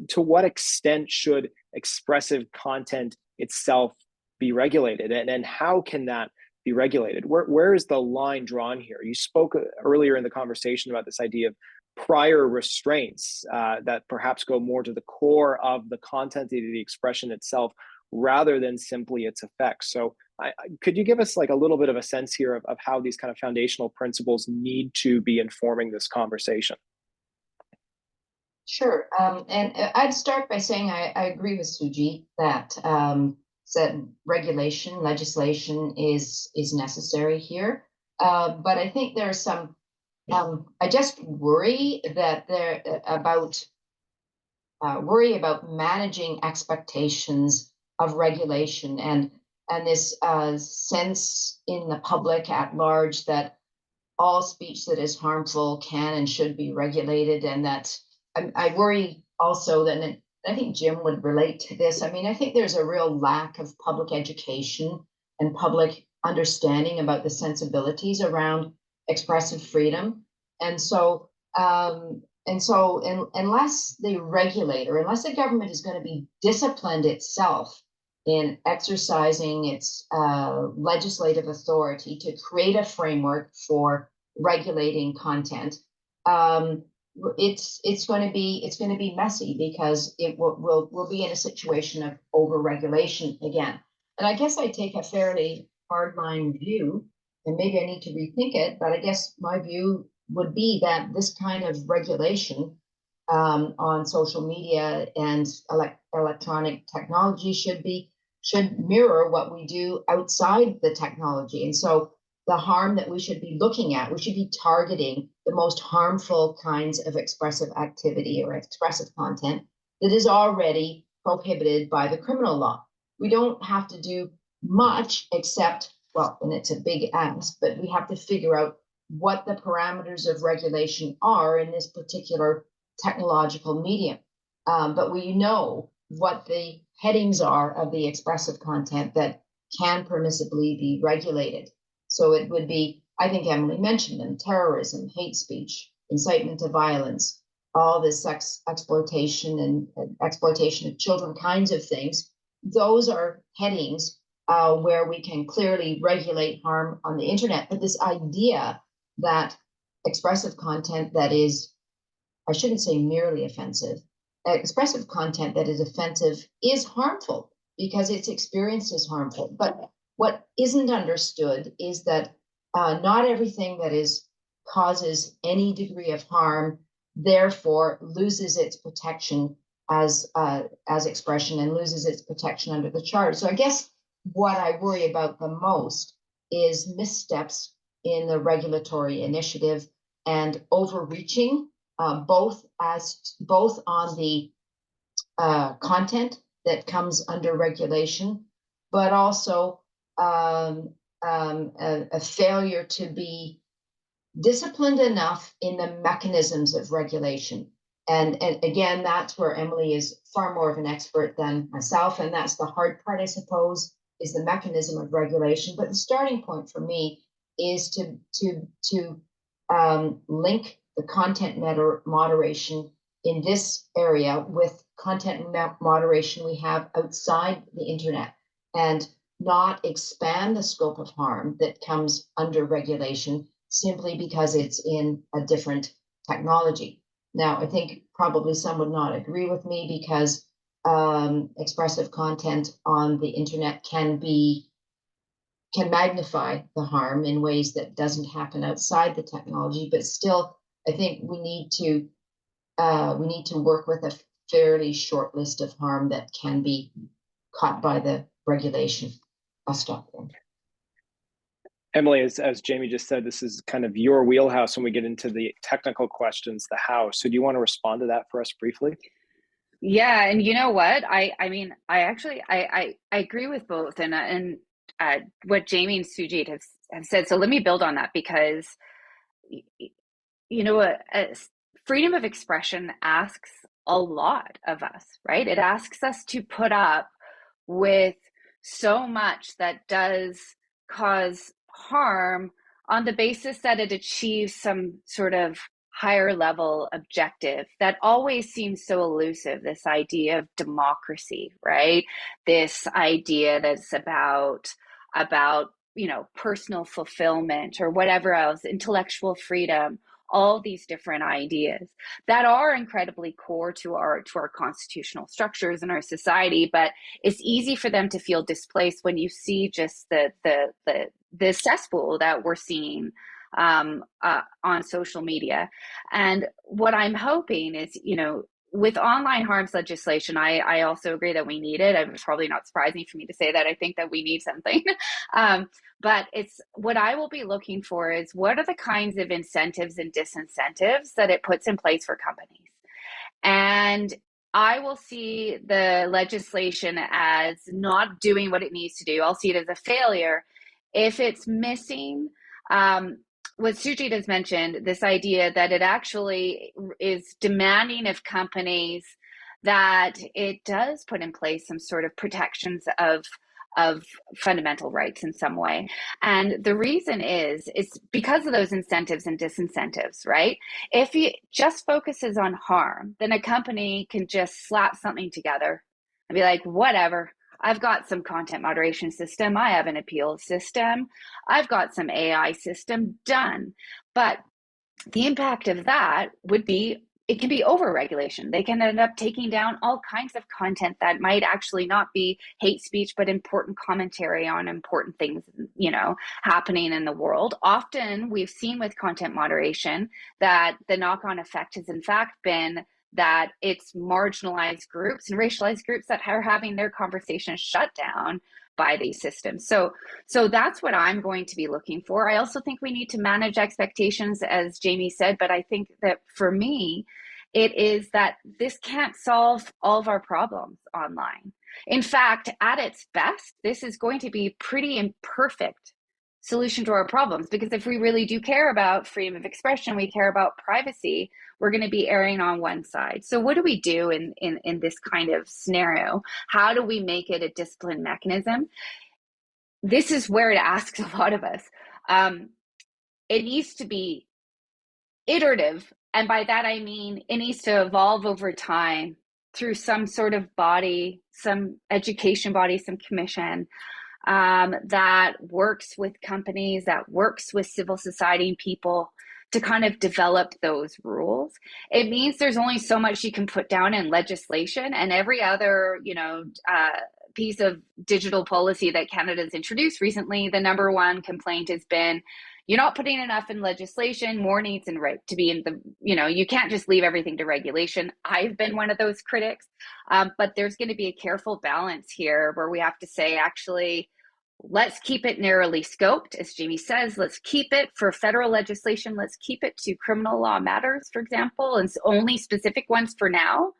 To what extent should expressive content itself be regulated, and how can that be regulated? Where is the line drawn here? You spoke earlier in the conversation about this idea of prior restraints that perhaps go more to the core of the content of the expression itself rather than simply its effects. So could you give us like a little bit of a sense here of how these kind of foundational principles need to be informing this conversation? Sure. And I'd start by saying I agree with Sujit that regulation, legislation is necessary here. But I think there are some, I just worry that worry about managing expectations of regulation and this sense in the public at large that all speech that is harmful can and should be regulated, and that I worry also that, and I think Jim would relate to this. I mean, I think there's a real lack of public education and public understanding about the sensibilities around expressive freedom. And so, unless the regulator, unless the government is going to be disciplined itself in exercising its legislative authority to create a framework for regulating content, it's going to be messy, because we'll be in a situation of over-regulation again. And I guess I take a fairly hardline view, and maybe I need to rethink it, but I guess my view would be that this kind of regulation on social media and electronic technology should mirror what we do outside the technology. And so the harm that we should be looking at, we should be targeting the most harmful kinds of expressive activity or expressive content that is already prohibited by the criminal law. We don't have to do much except, well, and it's a big ask, but we have to figure out what the parameters of regulation are in this particular technological medium. But we know what the headings are of the expressive content that can permissibly be regulated. So it would be, I think Emily mentioned them: terrorism, hate speech, incitement to violence, all this sex exploitation and exploitation of children kinds of things. Those are headings where we can clearly regulate harm on the internet. But this idea that expressive content that is, I shouldn't say merely offensive, expressive content that is offensive is harmful because it's experienced as harmful. But what isn't understood is that not everything that causes any degree of harm, therefore loses its protection as expression and loses its protection under the Charter. So I guess what I worry about the most is missteps in the regulatory initiative and overreaching, both on the content that comes under regulation, but also a failure to be disciplined enough in the mechanisms of regulation. And again, that's where Emily is far more of an expert than myself. And that's the hard part, I suppose, is the mechanism of regulation. But the starting point for me is to link the content moderation in this area with content moderation we have outside the internet, and not expand the scope of harm that comes under regulation simply because it's in a different technology. Now, I think probably some would not agree with me, because expressive content on the internet can magnify the harm in ways that doesn't happen outside the technology. But still, I think we need to work with a fairly short list of harm that can be caught by the regulation. I'll stop there. Emily, as Jamie just said, this is kind of your wheelhouse when we get into the technical questions, the how. So do you want to respond to that for us briefly? Yeah, and you know what? I mean, I agree with both, and what Jamie and Sujit have said. So let me build on that, because you know, freedom of expression asks a lot of us, right? It asks us to put up with so much that does cause harm on the basis that it achieves some sort of higher level objective that always seems so elusive. This idea of democracy, right? This idea that's about personal fulfillment or whatever else, intellectual freedom, all these different ideas that are incredibly core to our constitutional structures in our society. But it's easy for them to feel displaced when you see just the cesspool that we're seeing on social media. And what I'm hoping is, with online harms legislation, I also agree that we need it. It's probably not surprising for me to say that. I think that we need something. But it's what I will be looking for is what are the kinds of incentives and disincentives that it puts in place for companies. And I will see the legislation as not doing what it needs to do. I'll see it as a failure if it's missing what Sujit has mentioned, this idea that it actually is demanding of companies that it does put in place some sort of protections of fundamental rights in some way. And the reason is because of those incentives and disincentives, right? If it just focuses on harm, then a company can just slap something together and be like, whatever, I've got some content moderation system, I have an appeals system, I've got some AI system, done. But the impact of that would be, it can be over-regulation. They can end up taking down all kinds of content that might actually not be hate speech, but important commentary on important things, happening in the world. Often we've seen with content moderation that the knock-on effect has in fact been that it's marginalized groups and racialized groups that are having their conversations shut down by these systems. So that's what I'm going to be looking for. I also think we need to manage expectations, as Jamie said, but I think that for me, it is that this can't solve all of our problems online. In fact, at its best, this is going to be pretty imperfect solution to our problems, because if we really do care about freedom of expression, we care about privacy, we're going to be erring on one side. So what do we do in this kind of scenario? How do we make it a discipline mechanism? This is where it asks a lot of us. It needs to be iterative. And by that, I mean, it needs to evolve over time through some sort of body, some education body, some commission that works with companies, that works with civil society and people to kind of develop those rules. It means there's only so much you can put down in legislation, and every other, piece of digital policy that Canada's introduced recently, the number one complaint has been, you're not putting enough in legislation, more needs and right to be in the, you can't just leave everything to regulation. I've been one of those critics, but there's going to be a careful balance here where we have to say, actually, let's keep it narrowly scoped. As Jamie says, let's keep it for federal legislation. Let's keep it to criminal law matters, for example, and only specific ones for now.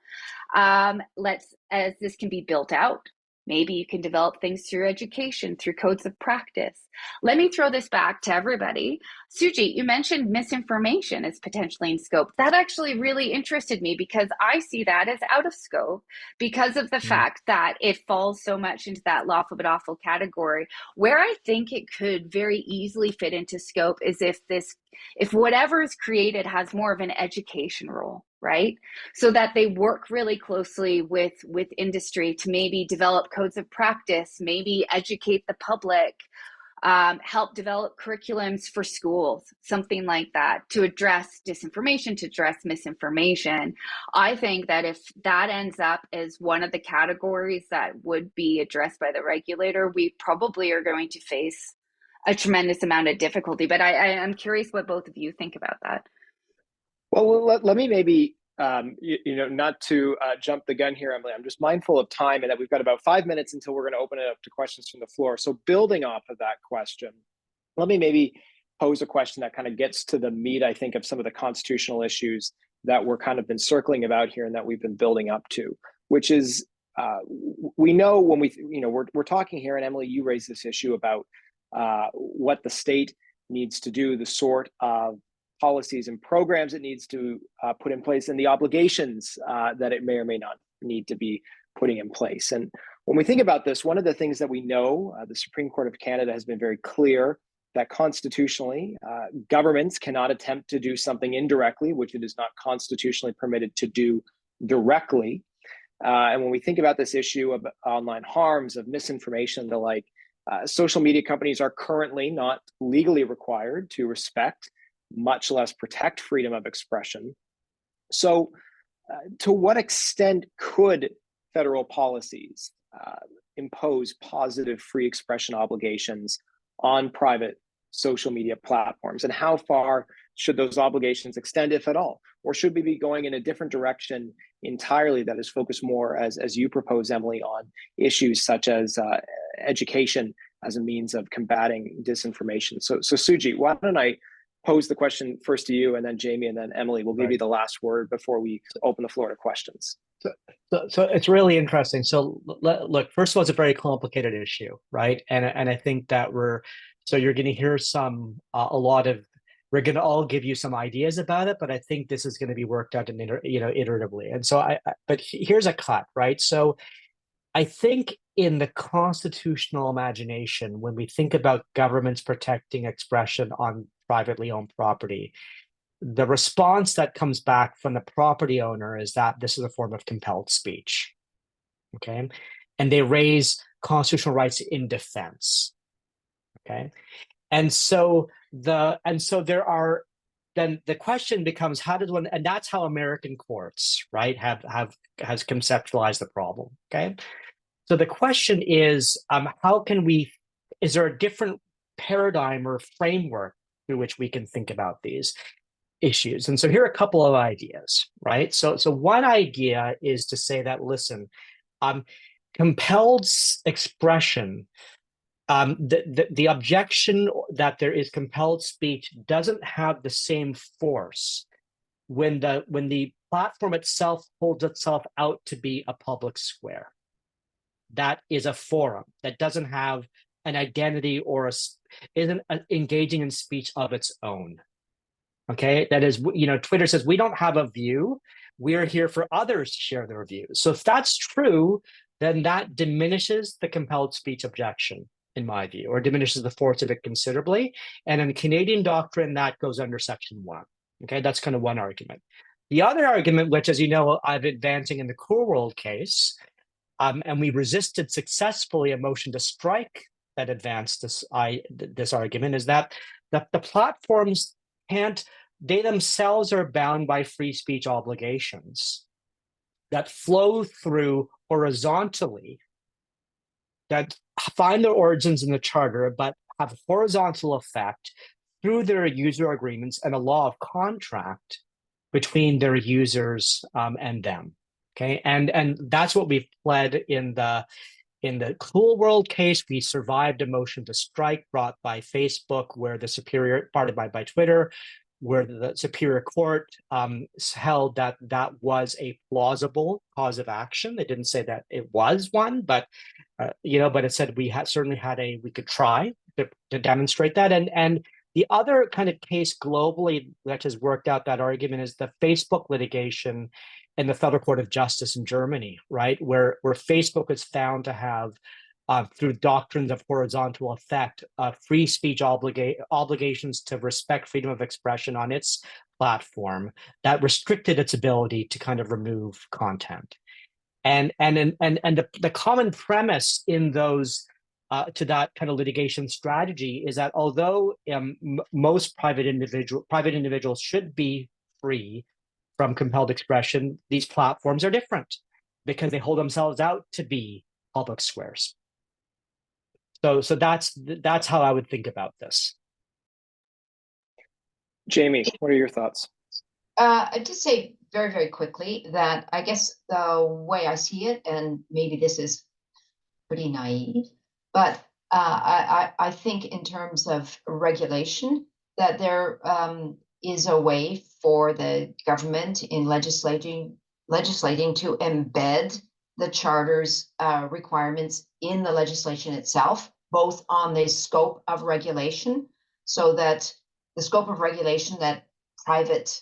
As this can be built out, maybe you can develop things through education, through codes of practice. Let me throw this back to everybody. Sujit, you mentioned misinformation as potentially in scope. That actually really interested me because I see that as out of scope because of the fact that it falls so much into that lawful but awful category. Where I think it could very easily fit into scope is if whatever is created has more of an education role, right? So that they work really closely with industry to maybe develop codes of practice, maybe educate the public, help develop curriculums for schools, something like that, to address disinformation, to address misinformation. I think that if that ends up as one of the categories that would be addressed by the regulator, we probably are going to face a tremendous amount of difficulty. But I'm curious what both of you think about that. Well, let me maybe, not to jump the gun here, Emily. I'm just mindful of time and that we've got about 5 minutes until we're going to open it up to questions from the floor. So building off of that question, let me maybe pose a question that kind of gets to the meat, I think, of some of the constitutional issues that we're kind of been circling about here and that we've been building up to, which is we know when we're talking here, and Emily, you raised this issue about what the state needs to do, the sort of policies and programs it needs to put in place, and the obligations that it may or may not need to be putting in place. And when we think about this, one of the things that we know, the Supreme Court of Canada has been very clear that constitutionally, governments cannot attempt to do something indirectly, which it is not constitutionally permitted to do directly. And when we think about this issue of online harms, of misinformation, the like, social media companies are currently not legally required to respect, much less protect, freedom of expression. So to what extent could federal policies impose positive free expression obligations on private social media platforms, and how far should those obligations extend, if at all? Or should we be going in a different direction entirely that is focused more, as you propose, Emily, on issues such as education as a means of combating disinformation? So Sujit, why don't I pose the question first to you, and then Jamie, and then Emily, we'll give you the last word before we open the floor to questions. So it's really interesting. So look, first of all, it's a very complicated issue, right? And I think that you're going to hear we're going to all give you some ideas about it, but I think this is going to be worked out iteratively. And so but here's a cut, right? So I think in the constitutional imagination, when we think about governments protecting expression on privately owned property, the response that comes back from the property owner is that this is a form of compelled speech, okay? And they raise constitutional rights in defense, okay? And so then the question becomes, how does one, and that's how American courts, right, has conceptualized the problem, okay? So the question is, is there a different paradigm or framework through which we can think about these issues? And so here are a couple of ideas, right? So one idea is to say that, listen, compelled expression, the objection that there is compelled speech doesn't have the same force when the platform itself holds itself out to be a public square. That is a forum that doesn't have an identity or isn't engaging in speech of its own. Okay, that is, Twitter says we don't have a view. We're here for others to share their views. So if that's true, then that diminishes the compelled speech objection, in my view, or diminishes the force of it considerably. And in Canadian doctrine, that goes under Section 1. Okay, that's kind of one argument. The other argument, which, as you know, I've been advancing in the Cool World case, and we resisted successfully a motion to strike that advanced this argument, is that the platforms they themselves are bound by free speech obligations that flow through horizontally, that find their origins in the charter, but have horizontal effect through their user agreements and a law of contract between their users and them. Okay, and that's what we've pled in the Cool World case. We survived a motion to strike brought by Facebook, where the superior, pardon, by Twitter, where the Superior Court held that was a plausible cause of action. They didn't say that it was one, but but it said we could try to demonstrate that. And the other kind of case globally that has worked out that argument is the Facebook litigation in the Federal Court of Justice in Germany, right, where Facebook is found to have, through doctrines of horizontal effect, free speech obligations to respect freedom of expression on its platform that restricted its ability to kind of remove content. And the common premise in those to that kind of litigation strategy is that although most private individuals should be free from compelled expression, these platforms are different because they hold themselves out to be public squares. So that's how I would think about this. Jamie, what are your thoughts? I'd just say very, very quickly that I guess the way I see it, and maybe this is pretty naive, but I think in terms of regulation, that there is a way for the government in legislating to embed the charter's requirements in the legislation itself, both on the scope of regulation, so that the scope of regulation that private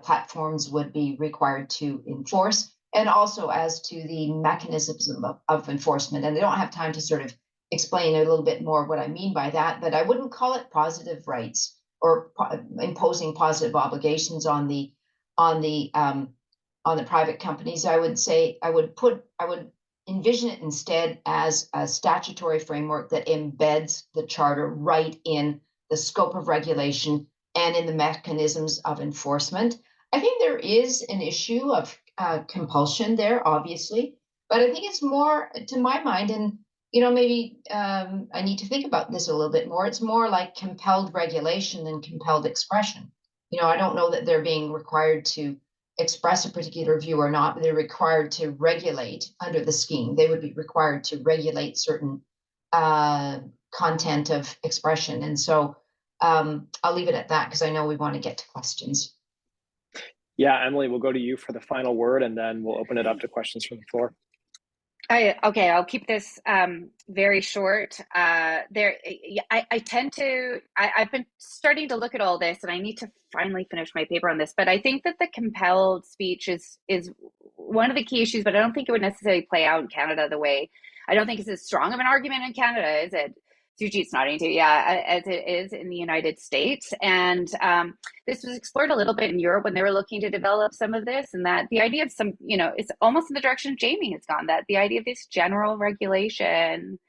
platforms would be required to enforce, and also as to the mechanisms of enforcement. And I don't have time to sort of explain a little bit more what I mean by that, but I wouldn't call it positive rights or imposing positive obligations on the private companies. I would say I would envision it instead as a statutory framework that embeds the charter right in the scope of regulation and in the mechanisms of enforcement. I think there is an issue of compulsion there, obviously, but I think it's more, to my mind, and maybe I need to think about this a little bit more. It's more like compelled regulation than compelled expression. I don't know that they're being required to express a particular view or not, but they're required to regulate under the scheme. They would be required to regulate certain content of expression. And so I'll leave it at that because I know we want to get to questions. Yeah, Emily, we'll go to you for the final word, and then we'll open it up to questions from the floor. Okay, I'll keep this very short. I've been starting to look at all this, and I need to finally finish my paper on this. But I think that the compelled speech is one of the key issues, but I don't think it would necessarily play out in Canada the way. I don't think it's as strong of an argument in Canada, is it? Sujit's nodding to, yeah, as it is in the United States. And this was explored a little bit in Europe when they were looking to develop some of this, and that the idea of some, it's almost in the direction Jamie has gone, that the idea of this general regulation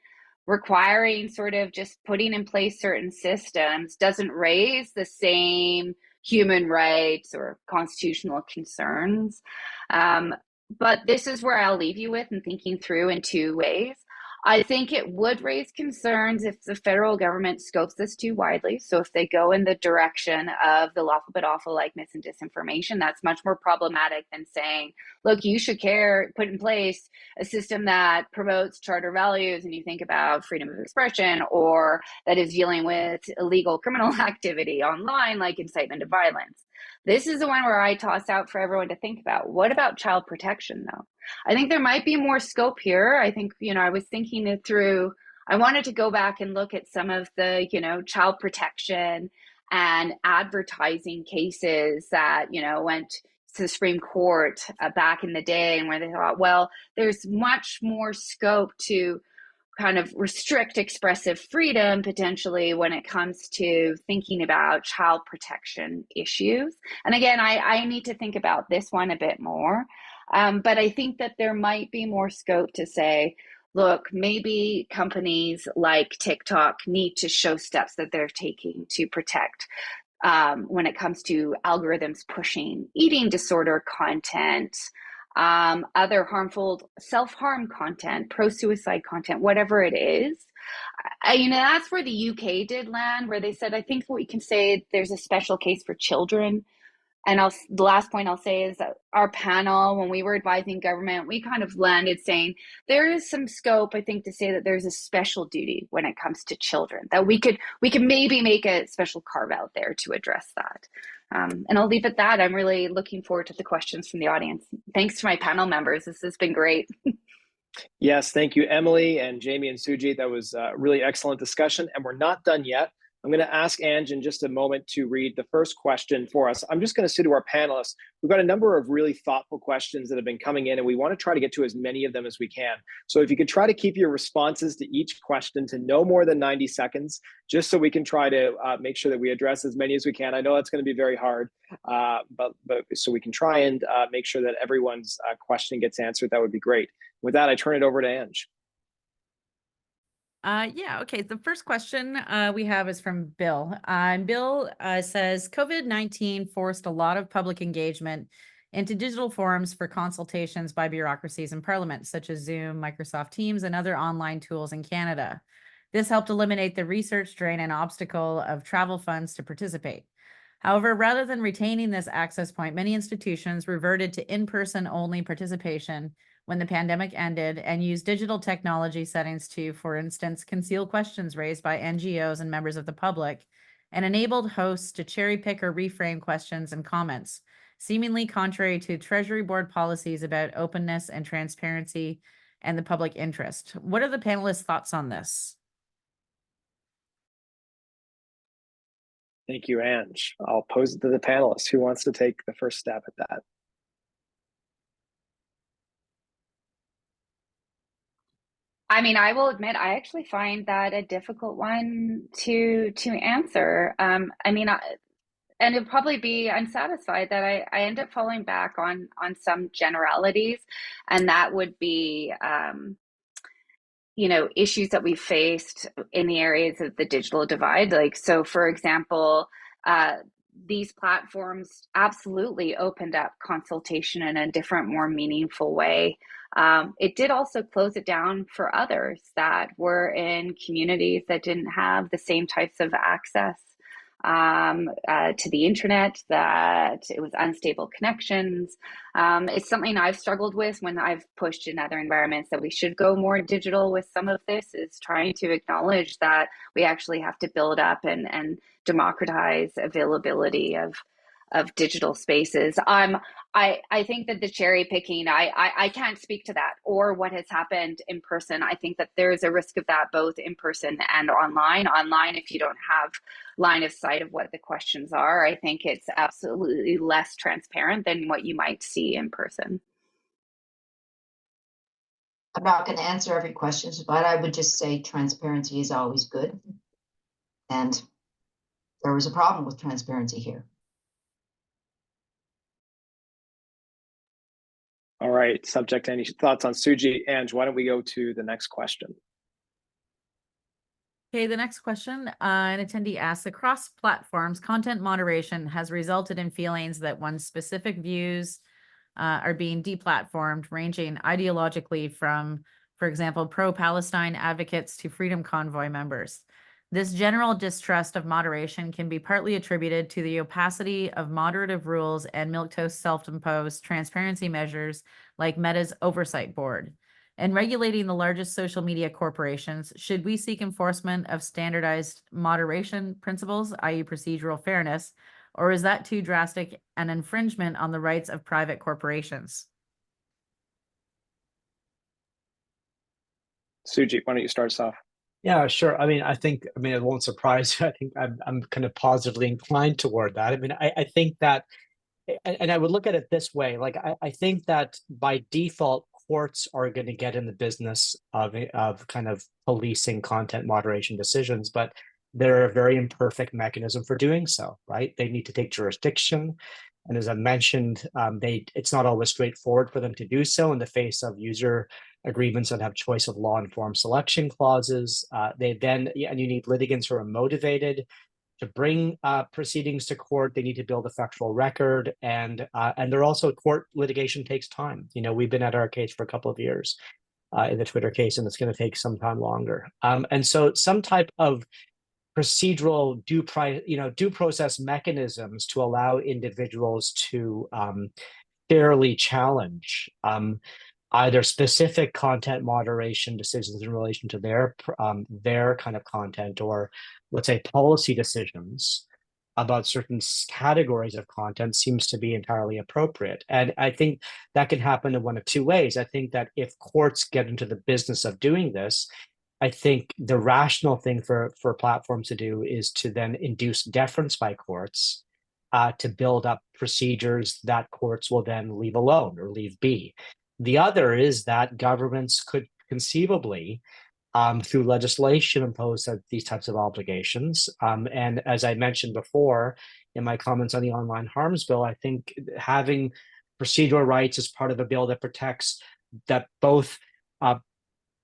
requiring sort of just putting in place certain systems doesn't raise the same human rights or constitutional concerns. But this is where I'll leave you with and thinking through in two ways. I think it would raise concerns if the federal government scopes this too widely. So if they go in the direction of the lawful but awful likeness and disinformation, that's much more problematic than saying, look, you should put in place a system that promotes charter values, and you think about freedom of expression, or that is dealing with illegal criminal activity online, like incitement to violence. This is the one where I toss out for everyone to think about. What about child protection, though? I think there might be more scope here. I think, I was thinking it through. I wanted to go back and look at some of the, child protection and advertising cases that, went to the Supreme Court back in the day, and where they thought, well, there's much more scope to kind of restrict expressive freedom potentially when it comes to thinking about child protection issues. And again, I need to think about this one a bit more. But I think that there might be more scope to say, look, maybe companies like TikTok need to show steps that they're taking to protect when it comes to algorithms pushing eating disorder content, other harmful self-harm content, pro-suicide content, whatever it is. That's where the UK did land, where they said, I think what we can say, there's a special case for children. And the last point I'll say is that our panel, when we were advising government, we kind of landed saying there is some scope, I think, to say that there's a special duty when it comes to children, that we could maybe make a special carve out there to address that. And I'll leave it at that. I'm really looking forward to the questions from the audience. Thanks to my panel members. This has been great. Yes, thank you, Emily and Jamie and Sujit. That was a really excellent discussion, and we're not done yet. I'm going to ask Ange in just a moment to read the first question for us. I'm just going to say to our panelists, we've got a number of really thoughtful questions that have been coming in, and we want to try to get to as many of them as we can. So if you could try to keep your responses to each question to no more than 90 seconds, just so we can try to make sure that we address as many as we can. I know that's going to be very hard, but so we can try and make sure that everyone's question gets answered, that would be great. With that, I turn it over to Ange. Okay. The first question we have is from Bill. And Bill says, COVID-19 forced a lot of public engagement into digital forums for consultations by bureaucracies in Parliament, such as Zoom, Microsoft Teams, and other online tools in Canada. This helped eliminate the research drain and obstacle of travel funds to participate. However, rather than retaining this access point, many institutions reverted to in-person only participation when the pandemic ended and used digital technology settings to, for instance, conceal questions raised by NGOs and members of the public, and enabled hosts to cherry pick or reframe questions and comments, seemingly contrary to Treasury Board policies about openness and transparency and the public interest. What are the panelists' thoughts on this? Thank you, Ange. I'll pose it to the panelists. Who wants to take the first stab at that? I mean, I will admit, I actually find that a difficult one to answer. I mean, and it'd probably be, I'm satisfied that I end up falling back on some generalities, and that would be, you know, issues that we faced in the areas of the digital divide. Like, so for example, these platforms absolutely opened up consultation in a different, more meaningful way. It did also close it down for others that were in communities that didn't have the same types of access to the internet, that it was unstable connections. It's something I've struggled with when I've pushed in other environments that we should go more digital with some of this, is trying to acknowledge that we actually have to build up and democratize availability of digital spaces. I think that the cherry picking, I can't speak to that or what has happened in person. I think that there's a risk of that both in person and online. Online, if you don't have line of sight of what the questions are, I think it's absolutely less transparent than what you might see in person. I'm not going to answer every question, but I would just say transparency is always good. And there was a problem with transparency here. All right, subject, any thoughts on Sujit? Ange, why don't we go to the next question? Okay, the next question, an attendee asks, across platforms, content moderation has resulted in feelings that one's specific views are being deplatformed, ranging ideologically from, for example, pro-Palestine advocates to Freedom Convoy members. This general distrust of moderation can be partly attributed to the opacity of moderative rules and milquetoast self-imposed transparency measures like Meta's oversight board. In regulating the largest social media corporations, should we seek enforcement of standardized moderation principles, i.e. procedural fairness, or is that too drastic an infringement on the rights of private corporations? Sujit, why don't you start us off? Yeah, sure. I mean, it won't surprise you. I think I'm kind of positively inclined toward that. I mean, I think that, and I would look at it this way, like I think that by default, courts are going to get in the business of kind of policing content moderation decisions, but they're a very imperfect mechanism for doing so, right? They need to take jurisdiction. And as I mentioned, it's not always straightforward for them to do so in the face of user agreements that have choice of law informed selection clauses. And you need litigants who are motivated to bring proceedings to court. They need to build a factual record, and they're also, court litigation takes time. You know, we've been at our case for a couple of years in the Twitter case, and it's going to take some time longer. And so some type of procedural due process mechanisms to allow individuals to fairly challenge either specific content moderation decisions in relation to their kind of content, or let's say policy decisions about certain categories of content, seems to be entirely appropriate. And I think that can happen in one of two ways. I think that if courts get into the business of doing this, I think the rational thing for platforms to do is to then induce deference by courts to build up procedures that courts will then leave alone or leave be. The other is that governments could conceivably, through legislation, impose these types of obligations. And as I mentioned before in my comments on the online harms bill, I think having procedural rights as part of a bill that both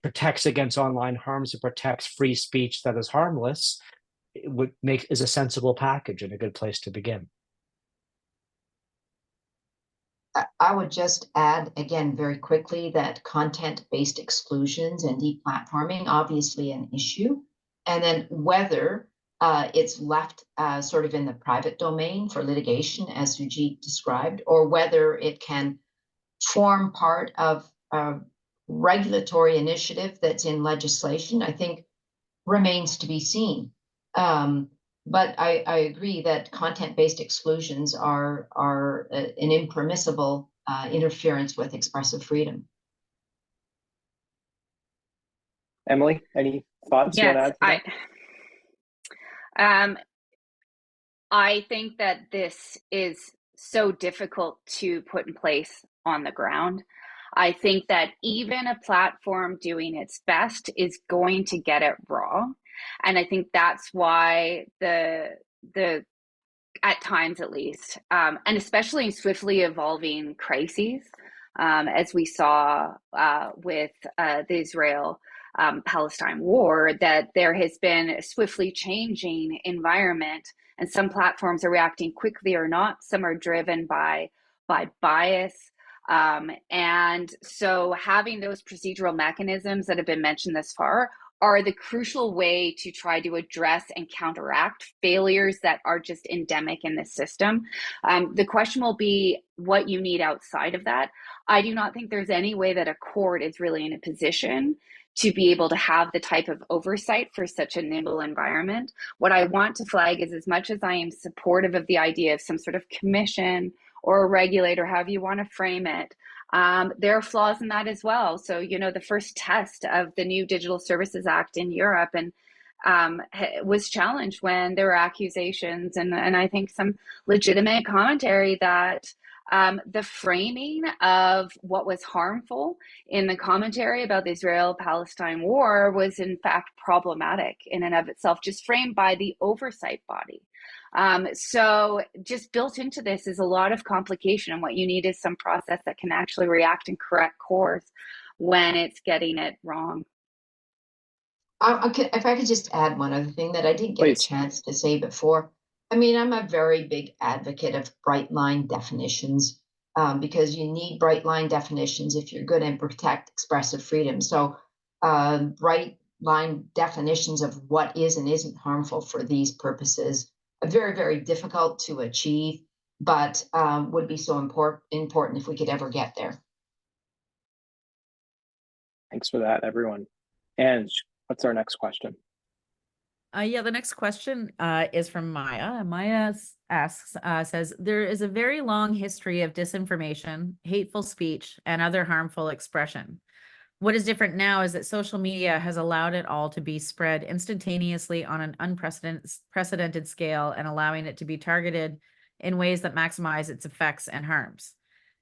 protects against online harms and protects free speech that is harmless is a sensible package and a good place to begin. I would just add again very quickly that content-based exclusions and deplatforming obviously an issue, and then whether it's left sort of in the private domain for litigation, as Sujit described, or whether it can form part of a regulatory initiative that's in legislation, I think remains to be seen. But I agree that content-based exclusions are an impermissible interference with expressive freedom. Emily, any thoughts you want to Yes, add to that? I think that this is so difficult to put in place on the ground. I think that even a platform doing its best is going to get it wrong. And I think that's why the at times at least, and especially in swiftly evolving crises, as we saw with the Israel Palestine war, that there has been a swiftly changing environment, and some platforms are reacting quickly or not. Some are driven by bias. And so having those procedural mechanisms that have been mentioned thus far are the crucial way to try to address and counteract failures that are just endemic in this system. The question will be what you need outside of that. I do not think there's any way that a court is really in a position to be able to have the type of oversight for such a nimble environment. What I want to flag is, as much as I am supportive of the idea of some sort of commission or a regulator, however you want to frame it, there are flaws in that as well. So, the first test of the new Digital Services Act in Europe and was challenged when there were accusations and I think some legitimate commentary that the framing of what was harmful in the commentary about the Israel-Palestine war was in fact problematic in and of itself, just framed by the oversight body. So just built into this is a lot of complication, and what you need is some process that can actually react and correct course when it's getting it wrong. If I could just add one other thing that I didn't get Please. a chance to say before. I mean, I'm a very big advocate of bright line definitions because you need bright line definitions if you're going to protect expressive freedom. So bright line definitions of what is and isn't harmful for these purposes are very, very difficult to achieve, but would be so important if we could ever get there. Thanks for that, everyone. And what's our next question? Yeah, the next question is from Maya. Maya asks, says, there is a very long history of disinformation, hateful speech, and other harmful expression. What is different now is that social media has allowed it all to be spread instantaneously on an unprecedented scale and allowing it to be targeted in ways that maximize its effects and harms.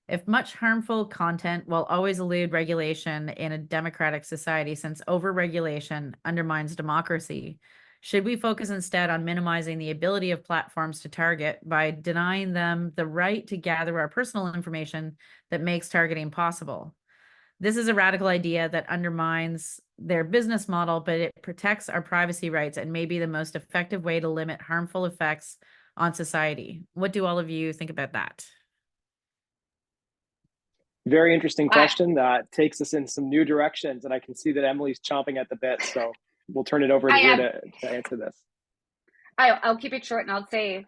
If much harmful content will always elude regulation in a democratic society, since over-regulation undermines democracy, should we focus instead on minimizing the ability of platforms to target by denying them the right to gather our personal information that makes targeting possible? This is a radical idea that undermines their business model, but it protects our privacy rights and may be the most effective way to limit harmful effects on society. What do all of you think about that? Very interesting question that takes us in some new directions, and I can see that Emily's chomping at the bit, so we'll turn it over to you to answer this. I'll keep it short, and I'll say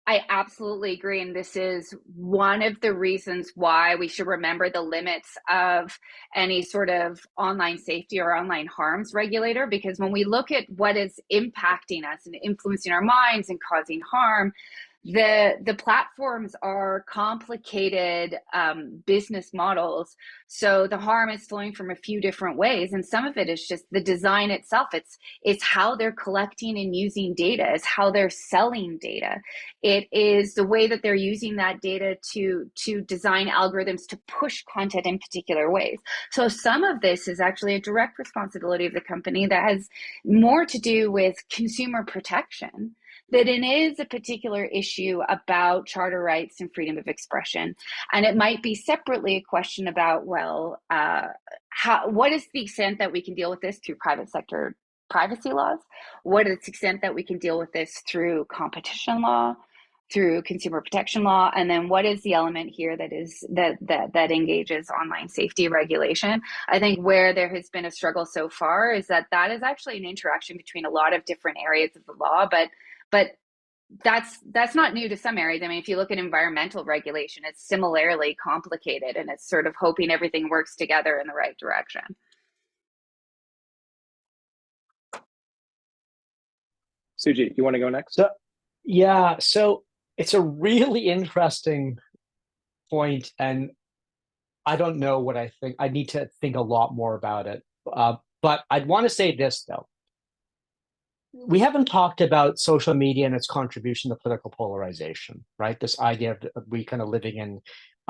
I absolutely agree, and this is one of the reasons why we should remember the limits of any sort of online safety or online harms regulator, because when we look at what is impacting us and influencing our minds and causing harm, the platforms are complicated business models. So the harm is flowing from a few different ways, and some of it is just the design itself. It's how they're collecting and using data, it's how they're selling data. It is the way that they're using that data to design algorithms to push content in particular ways. So some of this is actually a direct responsibility of the company that has more to do with consumer protection that it is a particular issue about charter rights and freedom of expression. And it might be separately a question about, well, what is the extent that we can deal with this through private sector privacy laws? What is the extent that we can deal with this through competition law, through consumer protection law? And then what is the element here that engages online safety regulation? I think where there has been a struggle so far is that is actually an interaction between a lot of different areas of the law, but that's not new to some areas. I mean, if you look at environmental regulation, it's similarly complicated, and it's sort of hoping everything works together in the right direction. Sujit, you want to go next? So it's a really interesting point, and I don't know what I think. I need to think a lot more about it. But I'd want to say this, though. we haven't talked about social media and its contribution to political polarization, right? This idea of we kind of living in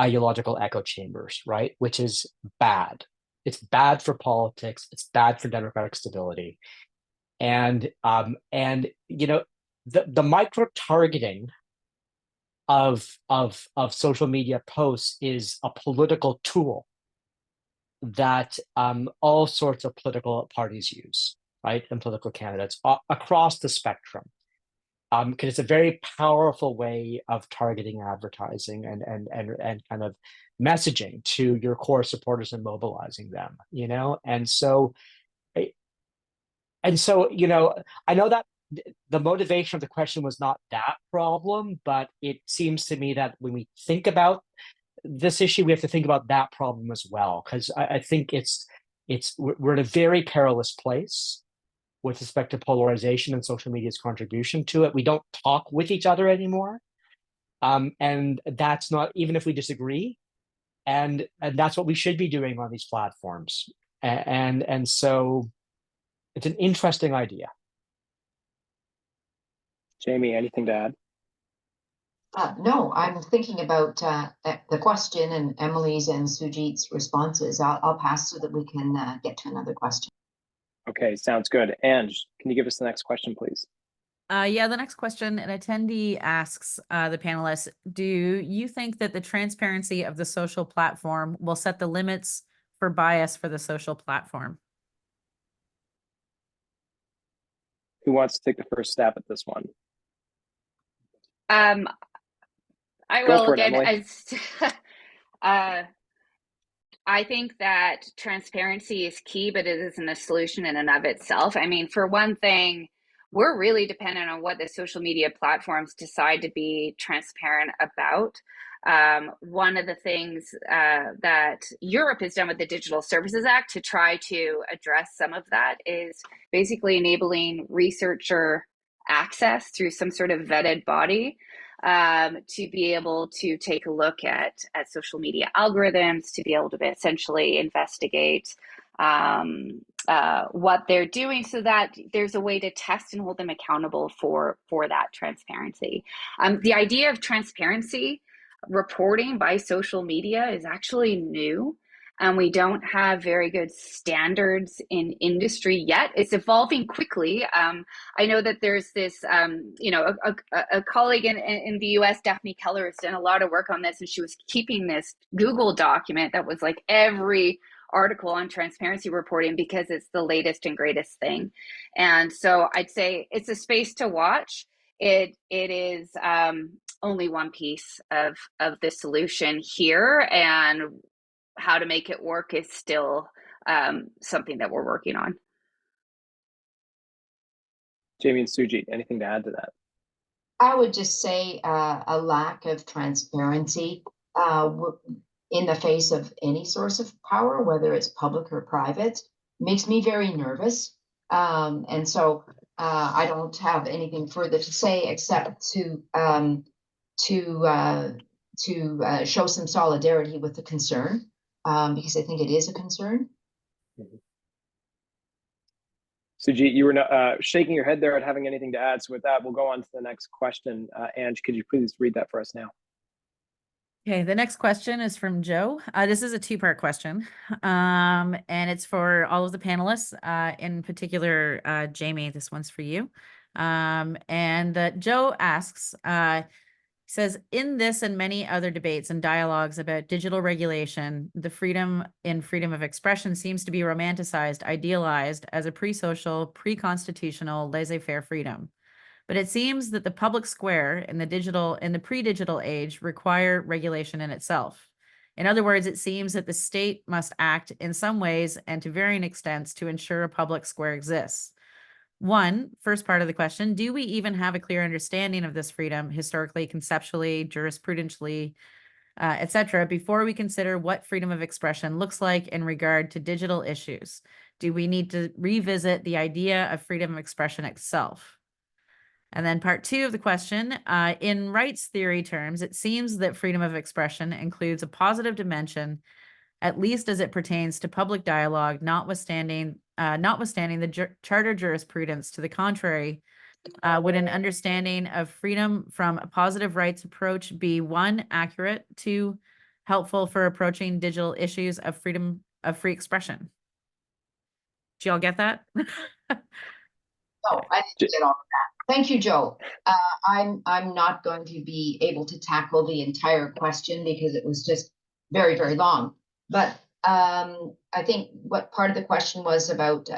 ideological echo chambers, right? Which is bad. It's bad for politics. It's bad for democratic stability. And you know, the micro targeting of social media posts is a political tool that all sorts of political parties use, right, and political candidates across the spectrum, because it's a very powerful way of targeting advertising and kind of messaging to your core supporters and mobilizing them, you know, and so you know, I know that the motivation of the question was not that problem, but it seems to me that when we think about this issue, we have to think about that problem as well, because I think we're in a very perilous place with respect to polarization and social media's contribution to it. We don't talk with each other anymore, and that's not, even if we disagree, and that's what we should be doing on these platforms. And so it's an interesting idea. Jamie, anything to add? No, I'm thinking about the question and Emily's and Sujit's responses. I'll pass so that we can get to another question. Okay, sounds good. Ange, can you give us the next question, please? Yeah, the next question, an attendee asks the panelists, do you think that the transparency of the social platform will set the limits for bias for the social platform? Who wants to take the first stab at this one? I Go will for it, again. Emily. I think that transparency is key, but it isn't a solution in and of itself. I mean, for one thing, we're really dependent on what the social media platforms decide to be transparent about. One of the things that Europe has done with the Digital Services Act to try to address some of that is basically enabling researcher access through some sort of vetted body to be able to take a look at social media algorithms, to be able to essentially investigate what they're doing, so that there's a way to test and hold them accountable for that transparency. The idea of transparency reporting by social media is actually new. And we don't have very good standards in industry yet. It's evolving quickly. I know that there's this, you know, a colleague in the US, Daphne Keller, has done a lot of work on this, and she was keeping this Google document that was like every article on transparency reporting because it's the latest and greatest thing. And so I'd say it's a space to watch. It is only one piece of the solution here, and how to make it work is still something that we're working on. Jamie and Sujit, anything to add to that? I would just say a lack of transparency in the face of any source of power, whether it's public or private, makes me very nervous. And so I don't have anything further to say except to show some solidarity with the concern. Because I think it is a concern. Sujit, you were shaking your head there at having anything to add. So with that, we'll go on to the next question. Ange, could you please read that for us now? Okay, the next question is from Joe. This is a two-part question, and it's for all of the panelists, in particular, Jamie, this one's for you. And Joe asks, says, in this and many other debates and dialogues about digital regulation, the freedom of expression seems to be romanticized, idealized as a pre-social, pre-constitutional, laissez-faire freedom. But it seems that the public square in the pre-digital age require regulation in itself. In other words, it seems that the state must act in some ways and to varying extents to ensure a public square exists. First part of the question, do we even have a clear understanding of this freedom historically, conceptually, jurisprudentially, etc., before we consider what freedom of expression looks like in regard to digital issues? Do we need to revisit the idea of freedom of expression itself? And then part two of the question, in rights theory terms, it seems that freedom of expression includes a positive dimension, at least as it pertains to public dialogue, notwithstanding notwithstanding the charter jurisprudence to the contrary, would an understanding of freedom from a positive rights approach be 1, accurate, 2, helpful for approaching digital issues of freedom of free expression? Do y'all get that? No, I didn't get all of that. Thank you, Joe. I'm not going to be able to tackle the entire question because it was just very, very long. But I think what part of the question was about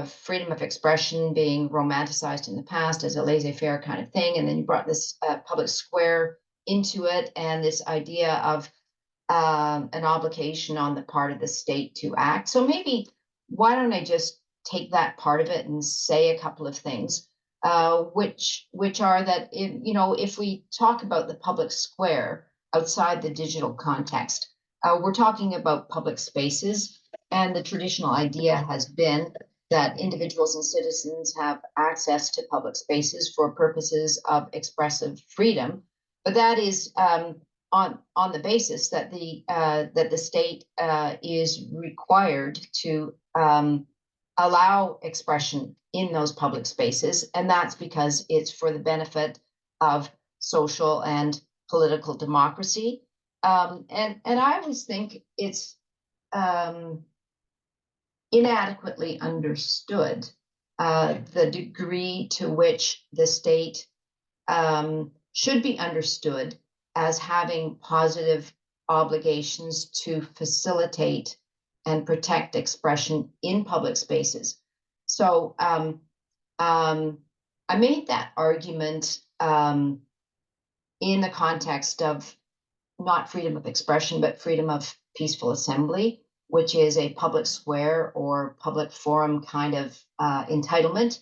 freedom of expression being romanticized in the past as a laissez-faire kind of thing, and then you brought this public square into it, and this idea of an obligation on the part of the state to act. So maybe why don't I just take that part of it and say a couple of things, which are that if we talk about the public square outside the digital context, we're talking about public spaces, and the traditional idea has been that individuals and citizens have access to public spaces for purposes of expressive freedom, but that is on the basis that the state is required to allow expression in those public spaces, and that's because it's for the benefit of social and political democracy. And I always think it's inadequately understood the degree to which the state should be understood as having positive obligations to facilitate and protect expression in public spaces. So I made that argument in the context of not freedom of expression, but freedom of peaceful assembly, which is a public square or public forum kind of entitlement.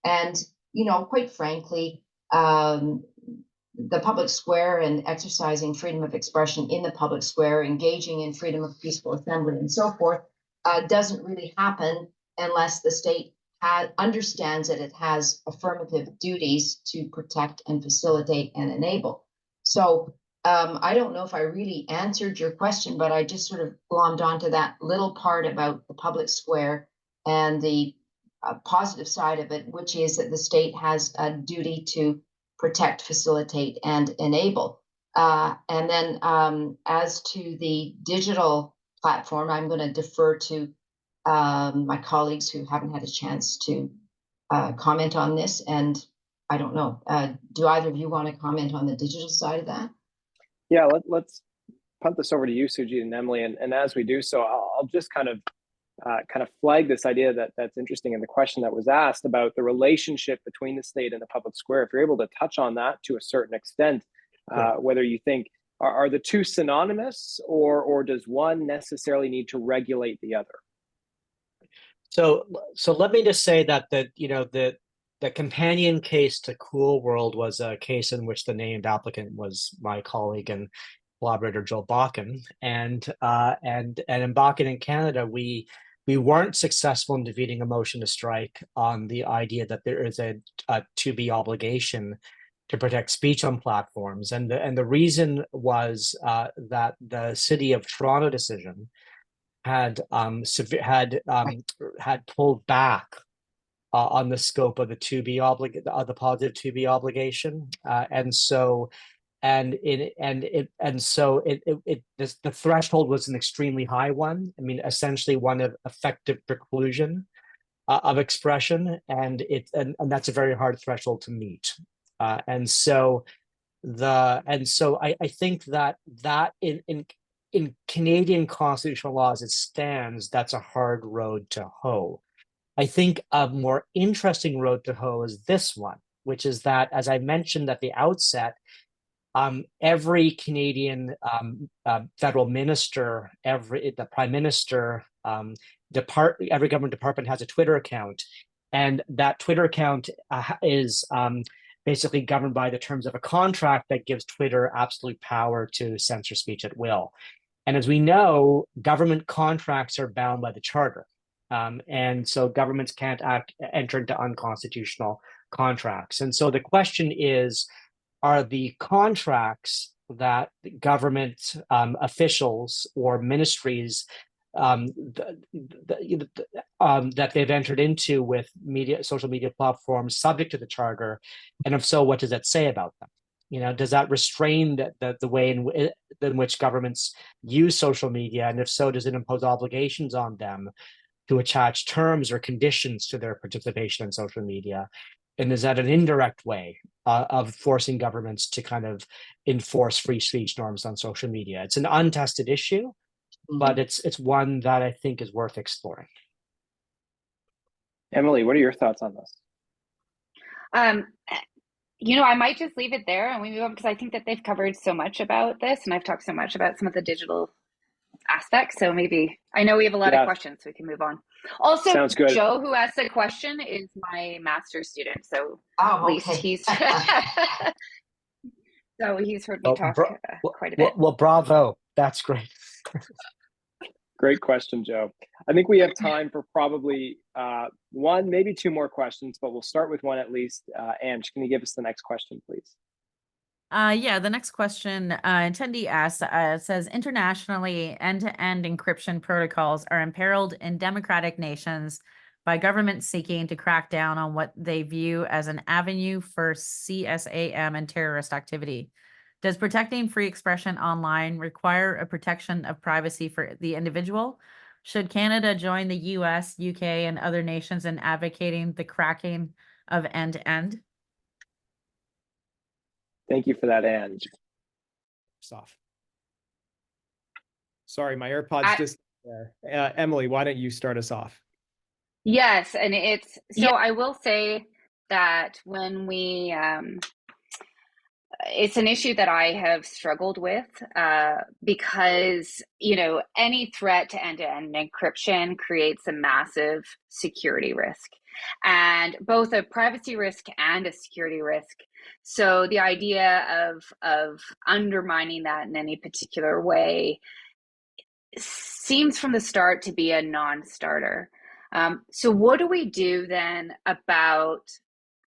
And, quite frankly, the public square and exercising freedom of expression in the public square, engaging in freedom of peaceful assembly and so forth, doesn't really happen unless the state understands that it has affirmative duties to protect and facilitate and enable. So I don't know if I really answered your question, but I just sort of glommed onto that little part about the public square and the positive side of it, which is that the state has a duty to protect, facilitate, and enable. And then as to the digital platform, I'm going to defer to my colleagues who haven't had a chance to comment on this. And I don't know, do either of you want to comment on the digital side of that? Yeah, let's punt this over to you, Sujit and Emily. And as we do so, I'll just kind of flag this idea that's interesting in the question that was asked about the relationship between the state and the public square. If you're able to touch on that to a certain extent, whether you think are the two synonymous, or does one necessarily need to regulate the other? So let me just say that the companion case to Cool World was a case in which the named applicant was my colleague and collaborator Joel Bakken, and in Bakken in Canada, we weren't successful in defeating a motion to strike on the idea that there is a to-be obligation to protect speech on platforms, and the reason was that the City of Toronto decision had pulled back on the scope of the the positive to-be obligation, the threshold was an extremely high one. I mean, essentially one of effective preclusion of expression, and that's a very hard threshold to meet. So I think that in Canadian constitutional law as it stands, that's a hard road to hoe. I think a more interesting road to hoe is this one, which is that, as I mentioned at the outset, every Canadian federal minister, the prime minister, every government department has a Twitter account, and that Twitter account is basically governed by the terms of a contract that gives Twitter absolute power to censor speech at will. And as we know, government contracts are bound by the charter. And so governments can't enter into unconstitutional contracts. And so the question is, are the contracts that government officials or ministries that they've entered into with social media platforms subject to the charter? And if so, what does that say about them? Does that restrain the way in which governments use social media? And if so, does it impose obligations on them to attach terms or conditions to their participation in social media? And is that an indirect way of forcing governments to kind of enforce free speech norms on social media? It's an untested issue, but it's one that I think is worth exploring. Emily, what are your thoughts on this? I might just leave it there and we move on, because I think that they've covered so much about this, and I've talked so much about some of the digital aspects. So maybe, I know we have a lot of questions, so we can move on. Also, sounds good. Joe, who asked the question, is my master's student. So at least he's so he's heard me talk quite a bit. Well, bravo. That's great. Great question, Joe. I think we have time for probably one, maybe two more questions, but we'll start with one at least. Ange, can you give us the next question, please? Yeah, the next question attendee asks says, internationally, end-to-end encryption protocols are imperiled in democratic nations by governments seeking to crack down on what they view as an avenue for CSAM and terrorist activity. Does protecting free expression online require a protection of privacy for the individual? Should Canada join the US, UK, and other nations in advocating the cracking of end-to-end? Thank you for that, Ange. Off. Sorry, my AirPods just there. Emily, why don't you start us off? Yes, and I will say that when we it's an issue that I have struggled with because, any threat to end-to-end encryption creates a massive security risk, and both a privacy risk and a security risk. So the idea of undermining that in any particular way seems from the start to be a non-starter. So what do we do then about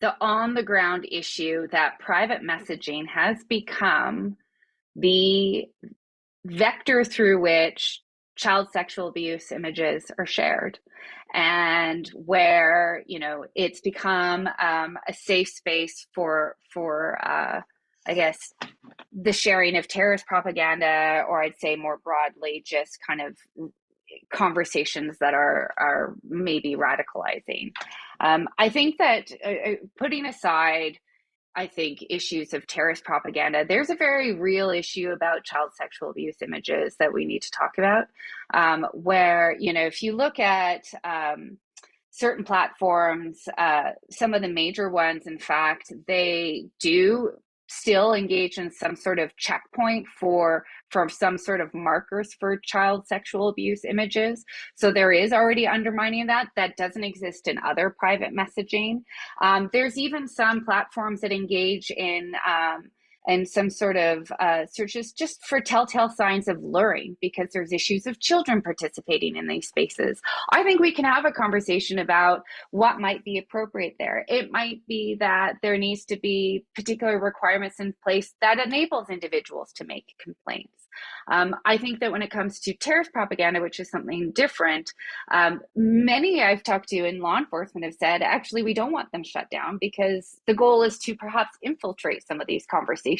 the on-the-ground issue that private messaging has become the vector through which child sexual abuse images are shared, and where it's become a safe space for I guess the sharing of terrorist propaganda, or I'd say more broadly just kind of conversations that are maybe radicalizing. I think that putting aside, I think, issues of terrorist propaganda, there's a very real issue about child sexual abuse images that we need to talk about, where, if you look at certain platforms, some of the major ones, in fact, they do still engage in some sort of checkpoint for some sort of markers for child sexual abuse images. So there is already undermining that doesn't exist in other private messaging. There's even some platforms that engage in some sort of searches just for telltale signs of luring, because there's issues of children participating in these spaces. I think we can have a conversation about what might be appropriate there. It might be that there needs to be particular requirements in place that enables individuals to make complaints. I think that when it comes to terrorist propaganda, which is something different, many I've talked to in law enforcement have said, actually, we don't want them shut down because the goal is to perhaps infiltrate some of these conversations.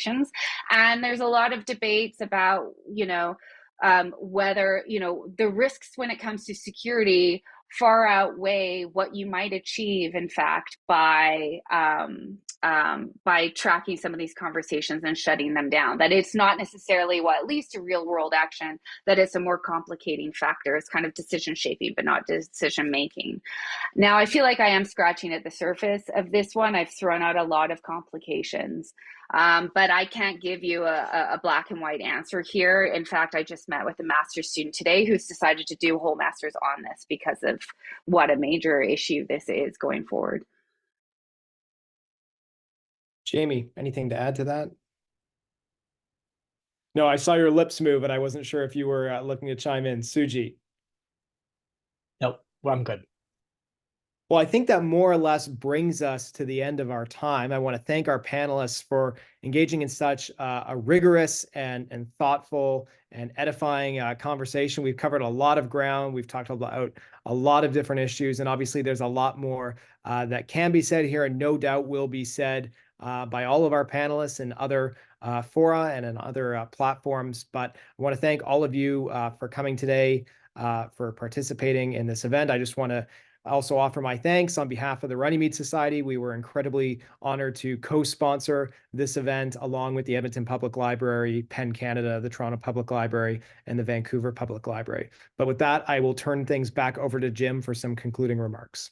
And there's a lot of debates about, whether, the risks when it comes to security far outweigh what you might achieve, in fact, by tracking some of these conversations and shutting them down. That it's not necessarily what leads to real world action, that it's a more complicating factor. It's kind of decision shaping, but not decision making. Now, I feel like I am scratching at the surface of this one. I've thrown out a lot of complications, but I can't give you a black and white answer here. In fact, I just met with a master's student today who's decided to do a whole master's on this because of what a major issue this is going forward. Jamie, anything to add to that? No, I saw your lips move and I wasn't sure if you were looking to chime in. Sujit. Nope, well, I'm good. Well, I think that more or less brings us to the end of our time. I want to thank our panelists for engaging in such a rigorous and thoughtful and edifying conversation. We've covered a lot of ground. We've talked about a lot of different issues, and obviously there's a lot more that can be said here, and no doubt will be said by all of our panelists and other fora and in other platforms. But I want to thank all of you for coming today, for participating in this event. I just want to also offer my thanks on behalf of the Runnymede Society. We were incredibly honored to co-sponsor this event along with the Edmonton Public Library, Penn Canada, the Toronto Public Library, and the Vancouver Public Library. But with that, I will turn things back over to Jim for some concluding remarks.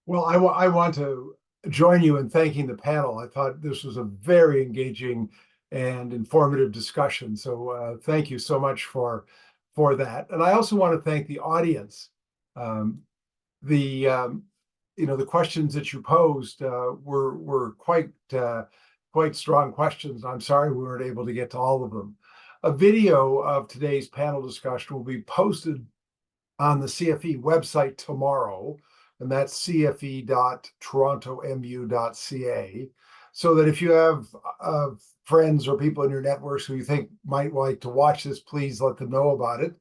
Well, I want to join you in thanking the panel. I thought this was a very engaging and informative discussion. So thank you so much for that. And I also want to thank the audience. The questions that you posed were quite strong questions. I'm sorry we weren't able to get to all of them. A video of today's panel discussion will be posted on the CFE website tomorrow, and that's cfe.torontomu.ca, so that if you have friends or people in your networks who you think might like to watch this, please let them know about it.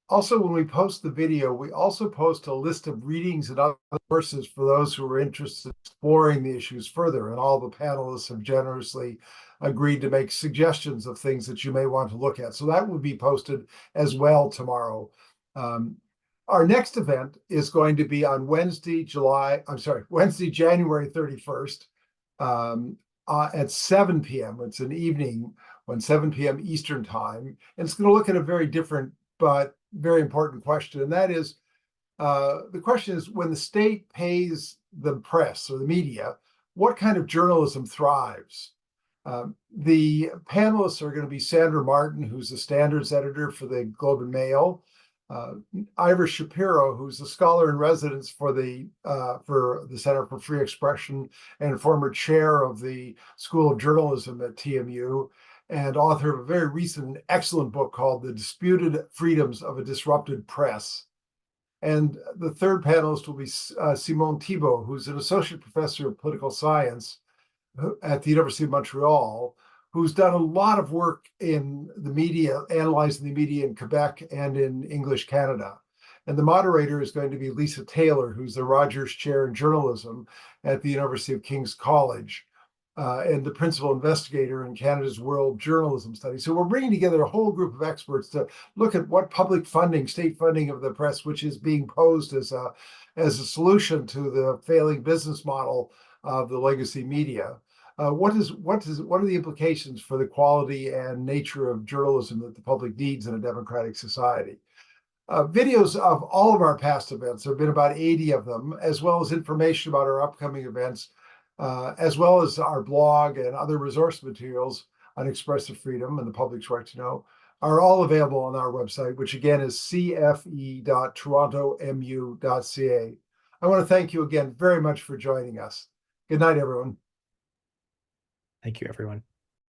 Also, when we post the video, we also post a list of readings and other sources for those who are interested in exploring the issues further. And all the panelists have generously agreed to make suggestions of things that you may want to look at. So that will be posted as well tomorrow. Our next event is going to be on Wednesday, January 31st at 7 p.m. It's an evening when 7 p.m. Eastern time. And it's going to look at a very different but very important question. And that is, the question is, when the state pays the press or the media, what kind of journalism thrives? The panelists are going to be Sandra Martin, who's the standards editor for the Globe and Mail, Ivor Shapiro, who's a scholar in residence for the Center for Free Expression and former chair of the School of Journalism at TMU, and author of a very recent and excellent book called The Disputed Freedoms of a Disrupted Press. And the third panelist will be Simone Thibault, who's an associate professor of political science at the University of Montreal, who's done a lot of work in the media, analyzing the media in Quebec and in English Canada. And the moderator is going to be Lisa Taylor, who's the Rogers Chair in Journalism at the University of King's College, and the principal investigator in Canada's World Journalism Study. So we're bringing together a whole group of experts to look at what public funding, state funding of the press, which is being posed as a solution to the failing business model of the legacy media. What are the implications for the quality and nature of journalism that the public needs in a democratic society? Videos of all of our past events, there have been about 80 of them, as well as information about our upcoming events, as well as our blog and other resource materials on expressive freedom and the public's right to know, are all available on our website, which again is cfe.torontomu.ca. I want to thank you again very much for joining us. Good night, everyone. Thank you, everyone.